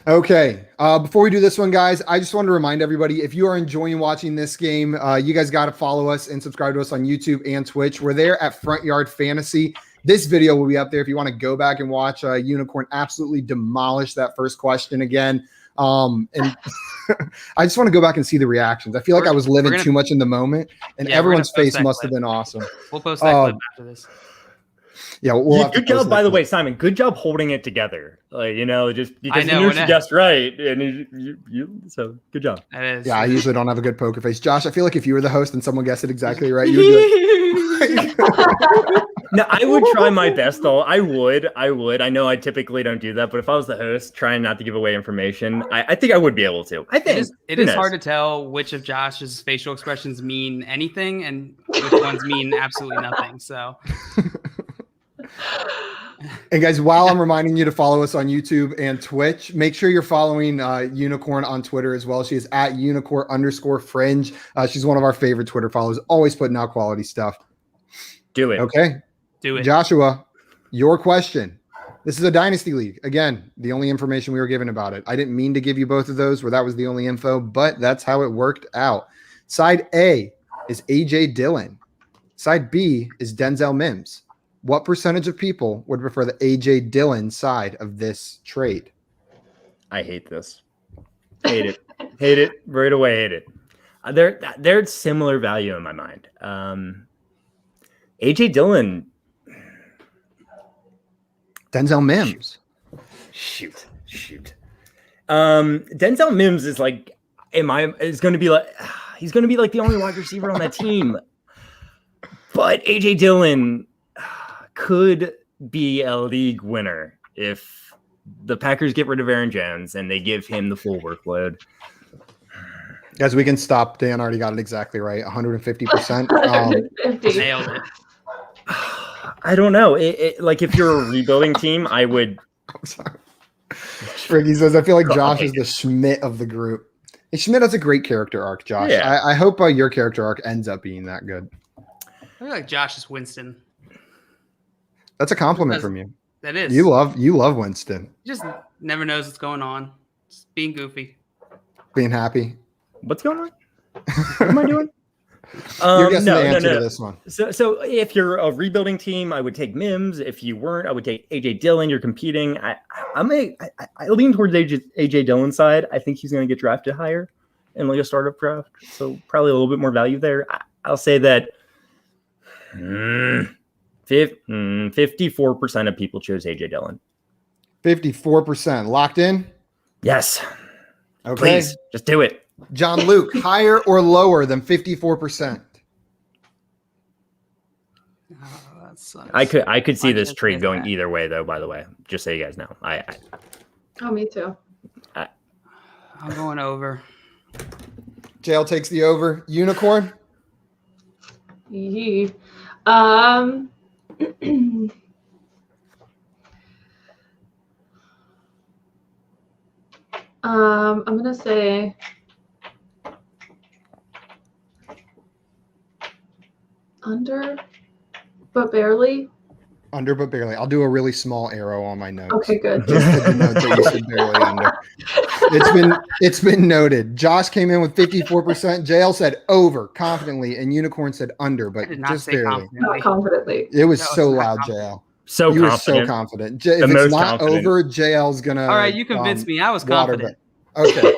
Okay. Before we do this one, guys, I just want to remind everybody, if you are enjoying watching this game, you guys got to follow us and subscribe to us on YouTube and Twitch. We're there at Front Yard Fantasy. This video will be up there if you want to go back and watch Unicorn absolutely demolish that first question again. And I just want to go back and see the reactions. I feel like I was living too much in the moment, and everyone's face must have been awesome. We'll post that clip after this. Yeah, we'll good job, by the way, Simon. Good job holding it together. Like, just because you guessed right, and you so good job. Yeah, I usually don't have a good poker face. Josh, I feel like if you were the host and someone guessed it exactly right, you would be like, No, I would try my best though. I would. I know I typically don't do that, but if I was the host, trying not to give away information, I think I would be able to. I think it is hard to tell which of Josh's facial expressions mean anything and which ones mean absolutely nothing. So. And guys, while I'm reminding you to follow us on YouTube and Twitch, make sure you're following Unicorn on Twitter as well. She is at unicorn_fringe. She's one of our favorite Twitter followers, always putting out quality stuff. Do it. Okay. Do it. Joshua, your question. This is a dynasty league. Again, the only information we were given about it. I didn't mean to give you both of those where that was the only info, but that's how it worked out. Side A is AJ Dillon. Side B is Denzel Mims. What percentage of people would prefer the AJ Dillon side of this trade? I hate this. Hate it. Hate it. Right away, hate it. They're similar value in my mind. AJ Dillon. Denzel Mims. Shoot. Denzel Mims is like, he's going to be like the only wide receiver on that team. But AJ Dillon could be a league winner if the Packers get rid of Aaron Jones and they give him the full workload. Guys, we can stop. Dan already got it exactly right. 150%. Nailed it. I don't know. Like if you're a rebuilding team, I would. I'm sorry. Ricky says, I feel like Josh is the Schmidt of the group. Hey, Schmidt has a great character arc, Josh. Yeah. I hope your character arc ends up being that good. I feel like Josh is Winston. That's a compliment from you. That is. You love Winston. He just never knows what's going on. Just being goofy. Being happy. What's going on? What am I doing? You're guessing the answer to this one. So if you're a rebuilding team, I would take Mims. If you weren't, I would take AJ Dillon. You're competing. I lean towards AJ Dillon's side. I think he's going to get drafted higher in like a startup draft. So probably a little bit more value there. I'll say that 54% of people chose AJ Dillon. 54%. Locked in? Yes. Okay. Please, just do it. John Luke, higher or lower than 54%? I could see this trade going either way, though. By the way, just so you guys know, Oh, me too. I'm going over. JL takes the over. Unicorn? Yee. I'm gonna say under, but barely. Under, but barely. I'll do a really small arrow on my notes. Okay, good. Just to denote that you said barely under. It's been noted. Josh came in with 54%. JL said over confidently, and Unicorn said under, but just barely. Not confidently. It was so loud, JL. So you confident. were so confident. If it's not confident. Over, JL's gonna. All right, you convinced me. I was confident. Okay.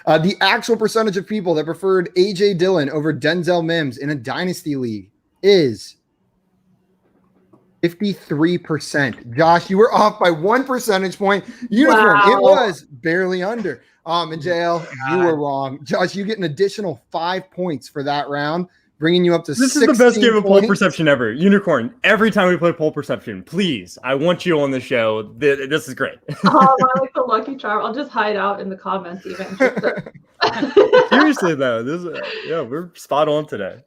The actual percentage of people that preferred AJ Dillon over Denzel Mims in a dynasty league is 53%. Josh, you were off by 1 percentage point. Unicorn, It was barely under. And JL, you were wrong. Josh, you get an additional 5 points for that round, bringing you up to 16 This is the best game of points. poll perception ever. Unicorn, every time we play poll perception, please, I want you on the show. This is great. I like the lucky charm. I'll just hide out in the comments even. Seriously, though, we're spot on today.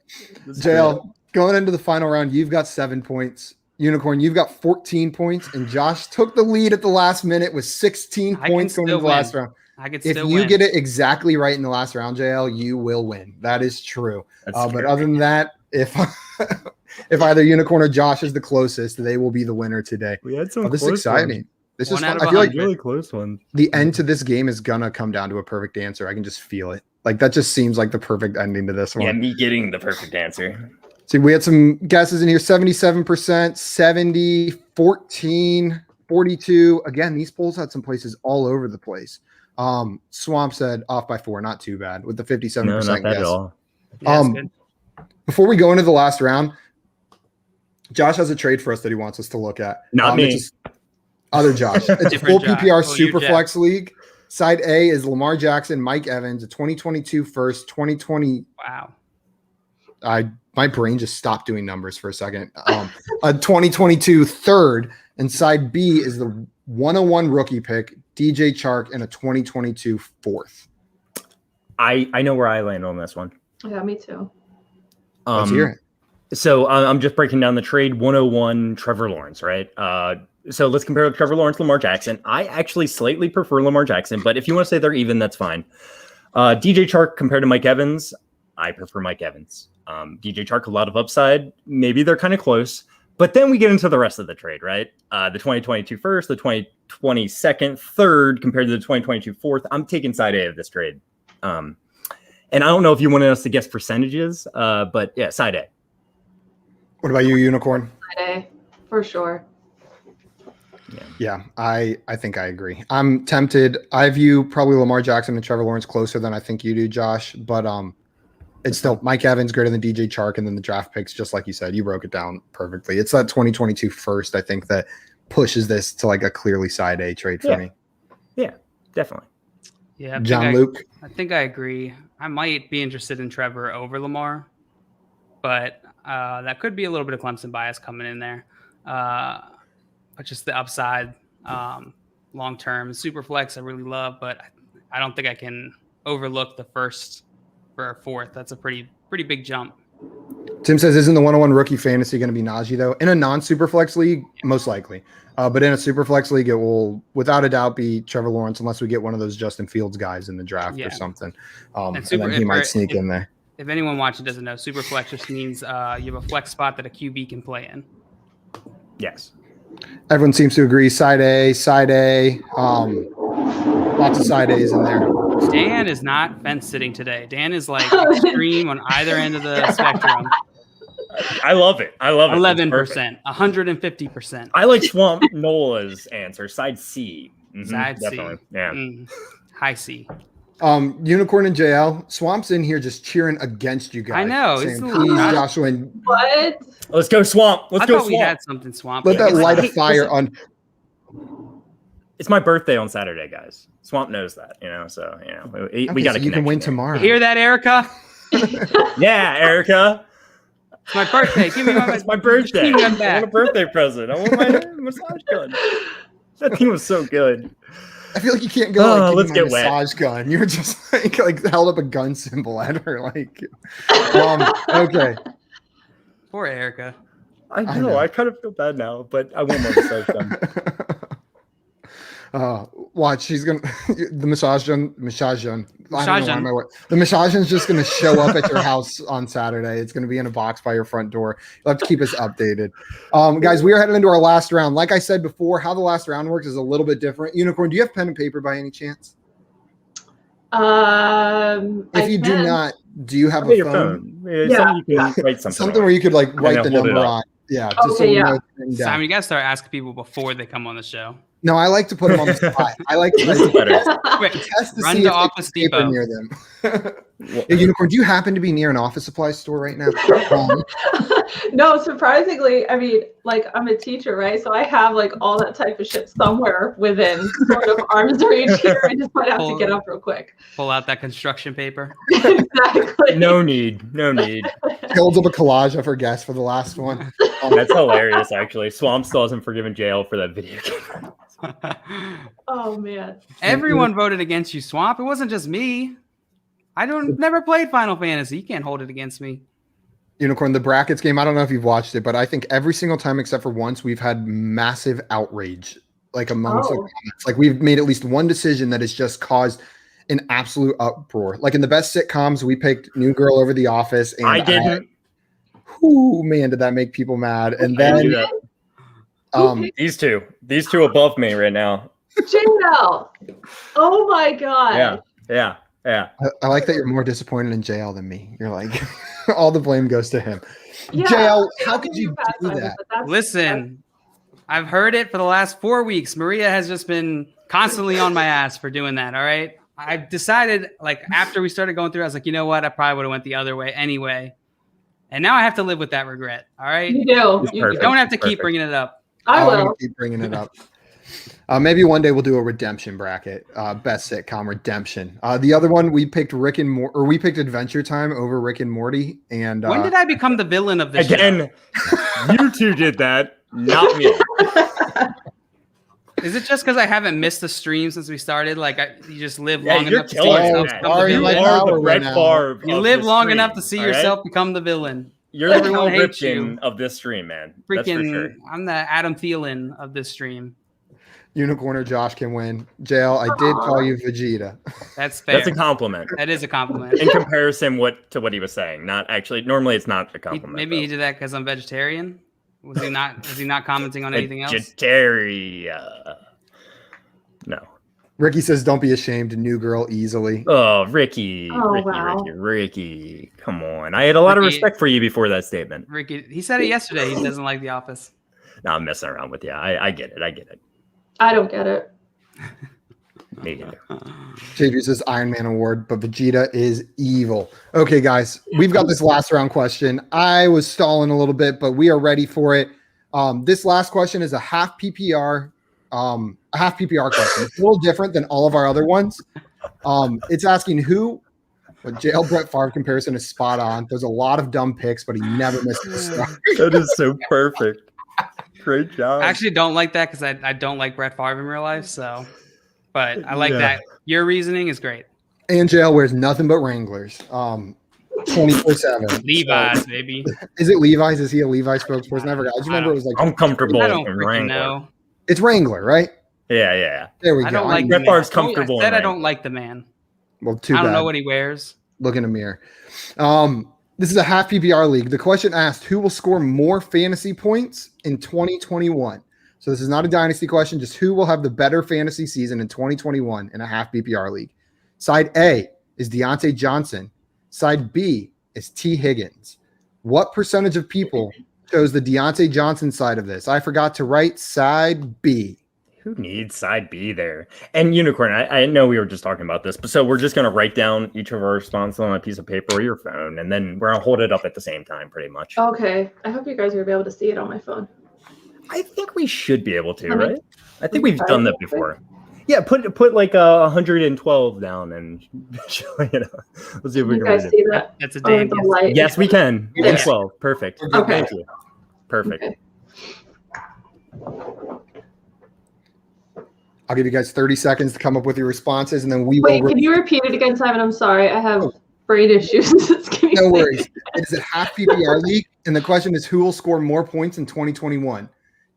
JL, going into the final round, you've got 7 points. Unicorn, you've got 14 points, and Josh took the lead at the last minute with 16 points going into the last round. If you get it exactly right in the last round, JL, you will win. That is true. But other than that, if either Unicorn or Josh is the closest, they will be the winner today. We had some. This is exciting. This is fun. I feel like really close one. The end to this game is gonna come down to a perfect answer. I can just feel it. Like that just seems like the perfect ending to this one. Yeah, me getting the perfect answer. See, we had some guesses in here: 77%, 70, 14, 42. Again, these polls had some places all over the place. Swamp said off by 4, not too bad with the 57% no, not bad guess. At all. Yeah, before we go into the last round, Josh has a trade for us that he wants us to look at. Not me. Other Josh. It's a full PPR Superflex Jack. League. Side A is Lamar Jackson, Mike Evans, a 2022 first, 2020. Wow. My brain just stopped doing numbers for a second. A 2022 third, and side B is the 101 rookie pick, DJ Chark, and a 2022 fourth. I know where I land on this one. Yeah, me too. Let's hear it. So I'm just breaking down the trade. 101 Trevor Lawrence, right? So let's compare Trevor Lawrence, Lamar Jackson. I actually slightly prefer Lamar Jackson, but if you want to say they're even, that's fine. DJ Chark compared to Mike Evans, I prefer Mike Evans. DJ Chark, a lot of upside. Maybe they're kind of close. But then we get into the rest of the trade, right? The 2022 first, the 2022 third compared to the 2022 fourth. I'm taking side A of this trade. And I don't know if you wanted us to guess percentages, but yeah, side A. What about you, Unicorn? Side A, for sure. Yeah, I think I agree. I'm tempted. I view probably Lamar Jackson and Trevor Lawrence closer than I think you do, Josh. But it's still Mike Evans greater than DJ Chark, and then the draft picks, just like you said, you broke it down perfectly. It's that 2022 first, I think, that pushes this to like a clearly side A trade for me. Yeah, definitely. Yeah, John Luke. I think I agree. I might be interested in Trevor over Lamar, but that could be a little bit of Clemson bias coming in there. just the upside long term. Super flex I really love, but I don't think I can overlook the first for a fourth. That's a pretty big jump. Tim says, isn't the 101 rookie fantasy going to be Najee, though? In a non-Superflex league, most likely. But in a Superflex league, it will, without a doubt, be Trevor Lawrence, unless we get one of those Justin Fields guys in the draft or something. And then he might sneak in there. If anyone watching doesn't know, Superflex just means you have a flex spot that a QB can play in. Yes. Everyone seems to agree. Side A. Lots of side A's in there. Dan is not fence sitting today. Dan is like extreme on either end of the spectrum. I love it. 11%, 150%. I like Swamp Nola's answer. Side C. Mm-hmm, Side definitely. C. Yeah. High C. Unicorn and JL. Swamp's in here just cheering against you guys. I know. Saying, please, Joshua. What? Let's go Swamp. I thought we had something Swamp. Let that light a fire on. It's my birthday on Saturday, guys. Swamp knows that, so, we got to You can win tomorrow. You hear that, Erica? Yeah, Erica. It's my birthday. Give me It's my birthday. I want a birthday present. I want my massage gun. That thing was so good. I feel like you can't go let's get wet. Massage gun. You were just like held up a gun symbol at her. Okay. Poor Erica. I know. I kind of feel bad now, but I want my massage gun. Watch, she's gonna the massage gun. The massage gun's just gonna show up at your house on Saturday. It's gonna be in a box by your front door. You'll have to keep us updated. Guys, we are heading into our last round. Like I said before, how the last round works is a little bit different. Unicorn, do you have pen and paper by any chance? If you do not, do you have a phone? Yeah. You can write something where you could write the number on. Yeah. Simon, you gotta start asking people before they come on the show. No, I like to put them on the spot. I like to test to run see to if Office Depot near them. Hey, Unicorn, do you happen to be near an office supply store right now? No, surprisingly, I mean, I'm a teacher, right? So I have all that type of shit somewhere within sort of arm's reach here. I just might have to get up real quick. Pull out that construction paper. Exactly. No need. Holds up a collage of her guess for the last one. That's hilarious, actually. Swamp still hasn't forgiven jail for that video game. Oh man! Everyone voted against you, Swamp. It wasn't just me. Never played Final Fantasy. You can't hold it against me. Unicorn, the brackets game. I don't know if you've watched it, but I think every single time except for once, we've had massive outrage amongst the comments. We've made at least one decision that has just caused an absolute uproar. In the best sitcoms, we picked New Girl over The Office, and I didn't. Man, did that make people mad? And then these two above me right now. JL. Oh my god. Yeah. I like that you're more disappointed in JL than me. You're like, all the blame goes to him. Yeah, JL, how could you do that? Listen, I've heard it for the last 4 weeks. Maria has just been constantly on my ass for doing that. All right. I've decided after we started going through, I was like, you know what? I probably would have went the other way anyway. And now I have to live with that regret. All right. You do. You don't have to keep bringing it up. I will keep bringing it up. Maybe one day we'll do a redemption bracket. Best sitcom redemption. The other one we picked we picked Adventure Time over Rick and Morty. And when did I become the villain of this again? Show? You two did that, not me. Is it just because I haven't missed the stream since we started? You just live long enough to see yourself become the villain. You live long enough to see yourself become the villain. You're the Cal Ripken of this stream, man. Freaking, that's for sure. I'm the Adam Thielen of this stream. Unicorn or Josh can win. JL, I did call you Vegeta. That's fair. That's a compliment. That is a compliment. In comparison to what he was saying. Not actually. Normally, it's not a compliment. Maybe he did that because I'm vegetarian. Was he not commenting on anything else? Vegetarian. No. Ricky says, "Don't be ashamed." New Girl easily. Oh, Ricky. Oh, Ricky. Come on. I had a lot of respect for you before that statement. Ricky, he said it yesterday. He doesn't like The Office. No, I'm messing around with you. I get it. I don't get it. Me neither. JP says Iron Man award, but Vegeta is evil. Okay, guys, we've got this last round question. I was stalling a little bit, but we are ready for it. This last question is a half PPR question. It's a little different than all of our other ones. It's asking who. JL Brett Favre comparison is spot on. There's a lot of dumb picks, but he never misses a start. That is so perfect. Great job. I actually don't like that because I don't like Brett Favre in real life. So, but I like that. Your reasoning is great. And JL wears nothing but Wranglers. 24/7. Levi's, baby. Is it Levi's? Is he a Levi's spokesperson? I forgot. I just remember it was like I'm comfortable I don't with freaking Wrangler. know. it's Wrangler, right? Yeah. There we I go. don't like Brett the man. Favre's comfortable I said in I Wrangler. don't like the man. Well, too I don't bad. know what he wears. Look in a mirror. This is a half PPR league. The question asked, who will score more fantasy points in 2021? So this is not a dynasty question, just who will have the better fantasy season in 2021 in a half PPR league. Side A is Deontay Johnson. Side B is T. Higgins. What percentage of people chose the Deontay Johnson side of this? I forgot to write side B. Who needs side B there? And Unicorn, I know we were just talking about this, but so we're just going to write down each of our responses on a piece of paper or your phone, and then we're going to hold it up at the same time, pretty much. Okay. I hope you guys are going to be able to see it on my phone. I think we should be able to, I mean, right? I think we've done that before. Yeah, put like 112 down, and let's see if we You can guys read it. see that? That's a Oh, damn the guess. light. Yes, we can. Yes. 112. Perfect. Okay. Thank you. Perfect. Okay. I'll give you guys 30 seconds to come up with your responses, and then we Wait, will. can you repeat it again, Simon? I'm sorry. I have brain issues. No worries. It is a half PPR league, and the question is who will score more points in 2021,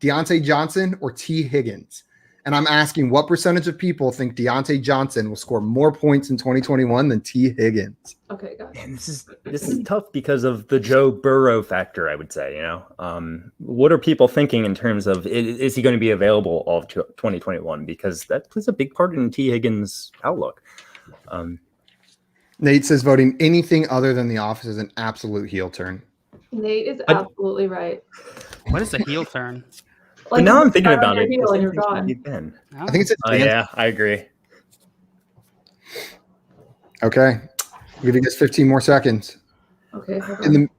Deontay Johnson or T. Higgins? And I'm asking what percentage of people think Deontay Johnson will score more points in 2021 than T. Higgins? Okay, got it. Man, this is tough because of the Joe Burrow factor, I would say. What are people thinking in terms of is he going to be available all of 2021? Because that plays a big part in T. Higgins' outlook. Nate says voting anything other than The Office is an absolute heel turn. Nate is absolutely right. What is a heel turn? But now I'm thinking about it. Heel and you're this gone. thing's been. I think it's a Oh, yeah, I agree. Okay. I'll give you guys 15 more seconds. Okay. Hold In on. the,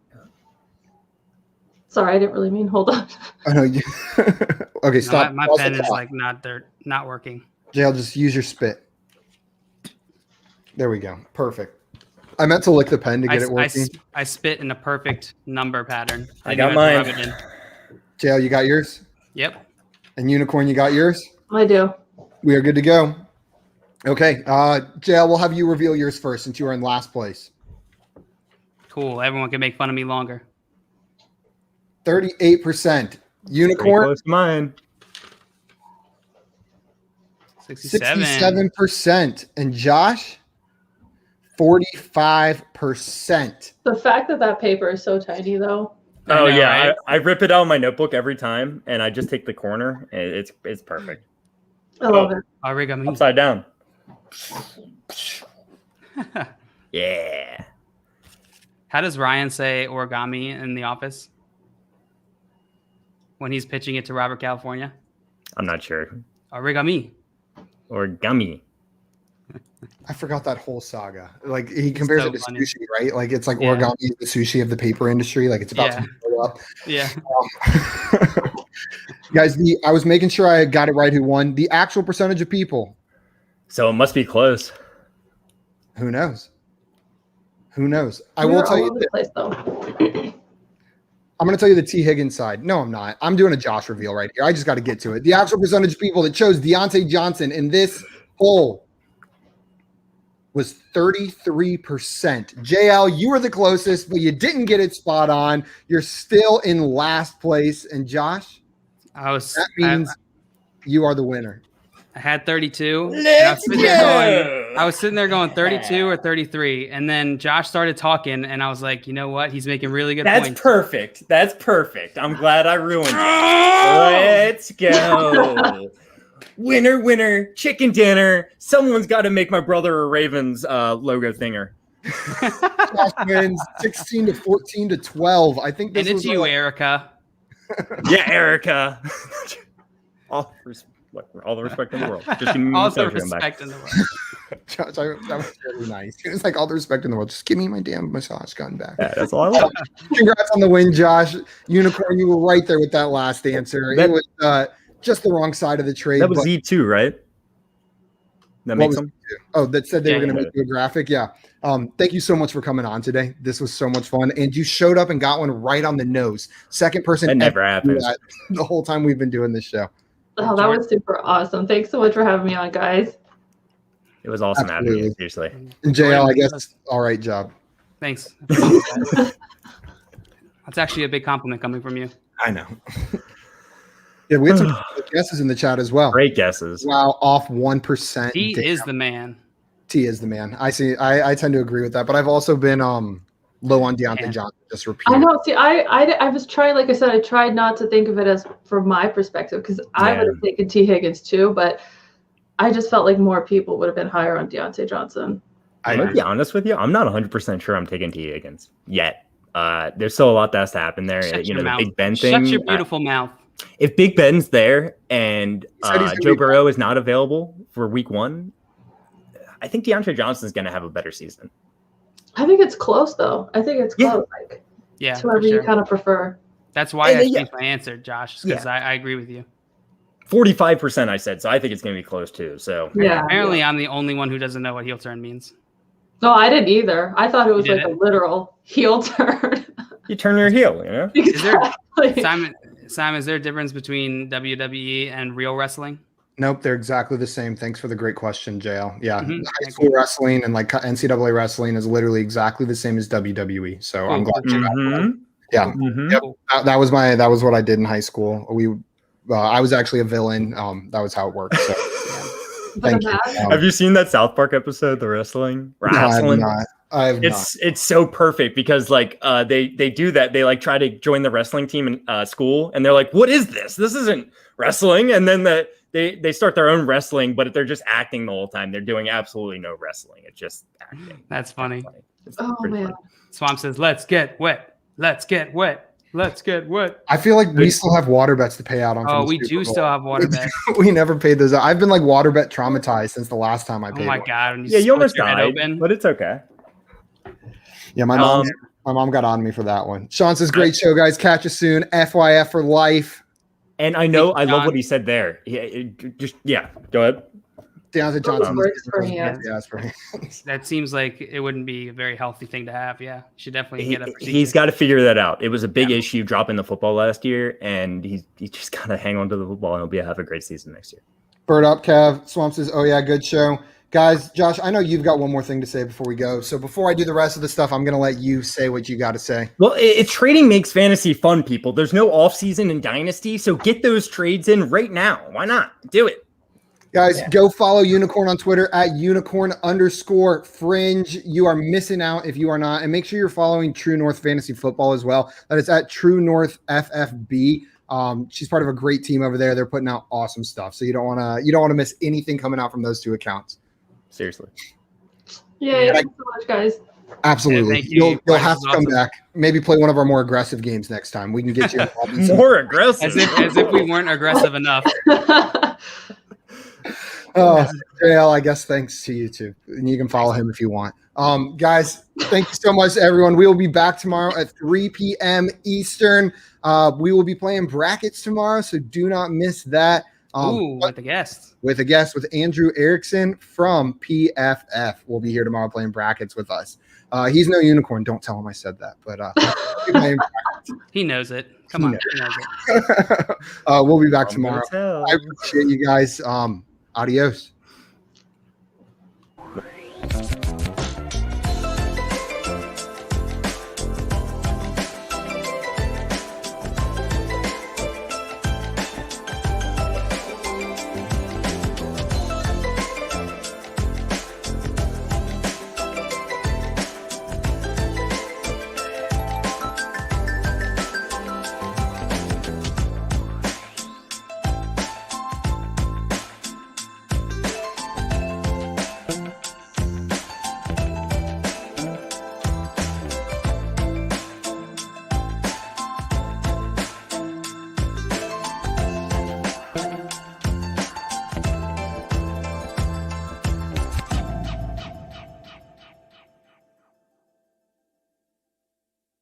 Sorry, I didn't really mean hold on. oh, no. Okay, No, stop. my Pause pen the is clock. like not working. JL, just use your spit. There we go. Perfect. I meant to lick the pen to get it working. I spit in a perfect number pattern. I got didn't even have to mine. rub it in. JL, you got yours? Yep. And Unicorn, you got yours? I do. We are good to go. Okay. JL, we'll have you reveal yours first since you are in last place. Cool. Everyone can make fun of me longer. 38%. Pretty Unicorn, close to mine. 67. 67%. And Josh, 45%. The fact that paper is so tiny, though. I Oh know, yeah, right? I rip it out of my notebook every time, and I just take the corner. And it's perfect. I love it. Origami. Upside down. Yeah. How does Ryan say origami in The Office when he's pitching it to Robert California? I'm not sure. Origami. Or gummy. I forgot that whole saga. Like he compares so it to funny. sushi, right? Like it's like Yeah. origami is the sushi of the paper industry. Like it's about to blow up. Yeah. Guys, I was making sure I got it right who won. The actual percentage of people, So it must be close. who knows? Who knows? I We will were tell all you over the place, though. I'm going to tell you the T. Higgins side. No, I'm not. I'm doing a Josh reveal right here. I just got to get to it. The actual percentage of people that chose Deontay Johnson in this poll was 33%. JL, you were the closest, but you didn't get it spot on. You're still in last place. And Josh, that means you are the winner. I had 32. Let's I was sitting there going 32 or 33. And then Josh started talking, and I was like, you know what? He's making really good That's points. perfect. That's perfect. I'm glad I ruined it. Let's go. Winner, winner, chicken dinner. Someone's got to make my brother a Ravens logo thinger. Josh wins 16 to 14 to 12. I think this And was it's you, like- Erica. Yeah, Erica. all the respect in the world. Just give me my All the massage gun back. respect in the world. Josh, that was really nice. It was like all the respect in the world. Just give me my damn massage gun back. Yeah, that's all I want. Congrats on the win, Josh. Unicorn, you were right there with that last answer. It was just the wrong side of the trade. That was but Z2, right? that makes them. Oh, that said they were going to Yeah. make you a graphic. Yeah. Thank you so much for coming on today. This was so much fun, and you showed up and got one right on the nose. Second person That never ever to do happens. that the whole time we've been doing this show. Oh, that was super awesome. Thanks so much for having me on, guys. It was awesome having Absolutely. you. Seriously. And JL, I guess, all right job. Thanks. That's actually a big compliment coming from you. I know. Yeah, we had some guesses in the chat as well. Great guesses. Wow, off 1%. He Damn. is the man. T is the man. I see. I tend to agree with that, but I've also been low on Deontay Johnson. Just repeat. I know. See, I was trying, like I said, I tried not to think of it as from my perspective because I would have taken T Higgins too, but I just felt like more people would have been higher on Deontay Johnson. I'm gonna be honest with you. I'm not 100% sure I'm taking T Higgins yet. There's still a lot that has to happen there. Shut You your know, the mouth. Big Ben thing. Shut your beautiful mouth. If Big Ben's there and said he's gonna Joe be Burrow is not available for week 1, I think Deontay Johnson's going to have a better season. I think it's close though. I think it's close. Like, Yeah, it's whoever you kind of prefer. That's why And I then, changed my answer, Josh, because I agree with you. 45% I said, so I think it's going to be close too. So Yeah. Apparently, I'm the only one who doesn't know what heel turn means. No, I didn't either. I thought it was You like a didn't? literal heel turn. you turn your heel, you know? Is there Exactly. Simon, is there a difference between WWE and real wrestling? Nope, they're exactly the same. Thanks for the great question, JL. Yeah, Mhm. high school wrestling and like NCAA wrestling is literally exactly the same as WWE. So I'm glad you got that. Mhm. Yeah, Mhm. Yep. That was what I did in high school. I was actually a villain. That was how it worked. So thank you. Have you seen that South Park episode, the wrestling? No, I have not. I have not. It's so perfect because like they do that. They like try to join the wrestling team in school, and they're like, "What is this? This isn't wrestling." And then they start their own wrestling, but they're just acting the whole time. They're doing absolutely no wrestling. It's just acting. That's funny. It's Oh pretty man. funny. Swamp says, "Let's get wet. Let's get wet. Let's get wet." I feel like we still have water bets to pay out on. Oh, from the we Super do Bowl. still have water bets. We never paid those out. I've been like water bet traumatized since the last time I Oh paid. my one. god! When Yeah, you split almost your head died, open. but it's okay. Yeah, my mom got on me for that one. Sean says, "Great show, guys. Catch you soon. FYF for life." And I know I love John. what he said there. Go ahead. Deontay Johnson works for me, yeah. Yes, for me. That seems like it wouldn't be a very healthy thing to have. Yeah, you should definitely get a procedure. He's got to figure that out. It was a big issue dropping the football last year, and he just got to hang on to the football, and he'll have a great season next year. Bird up, Kev. Swamp says, "Oh yeah, good show, guys." Josh, I know you've got one more thing to say before we go. So before I do the rest of the stuff, I'm gonna let you say what you got to say. Well, trading makes fantasy fun, people. There's no offseason in Dynasty, so get those trades in right now. Why not? Do it. Guys, go follow Unicorn on Twitter at unicorn_fringe. You are missing out if you are not. And make sure you're following True North Fantasy Football as well. That is at True North FFB. She's part of a great team over there. They're putting out awesome stuff. So you don't want to miss anything coming out from those two accounts. Seriously. Yay, thanks so much, guys. Absolutely. Yeah, thank you. You'll have to come Awesome. back. Maybe play one of our more aggressive games next time. We can get you involved in some- More aggressive. as if we weren't aggressive enough. Oh, JL, I guess thanks to you too. And you can follow him if you want. Guys, thank you so much, everyone. We will be back tomorrow at 3 p.m. Eastern. We will be playing brackets tomorrow, so do not miss that. With a guest. With Andrew Erickson from PFF. We'll be here tomorrow playing brackets with us. He's no unicorn. Don't tell him I said that. But He knows it. Come on. He knows it. we'll be back tomorrow. I appreciate you guys. Adios.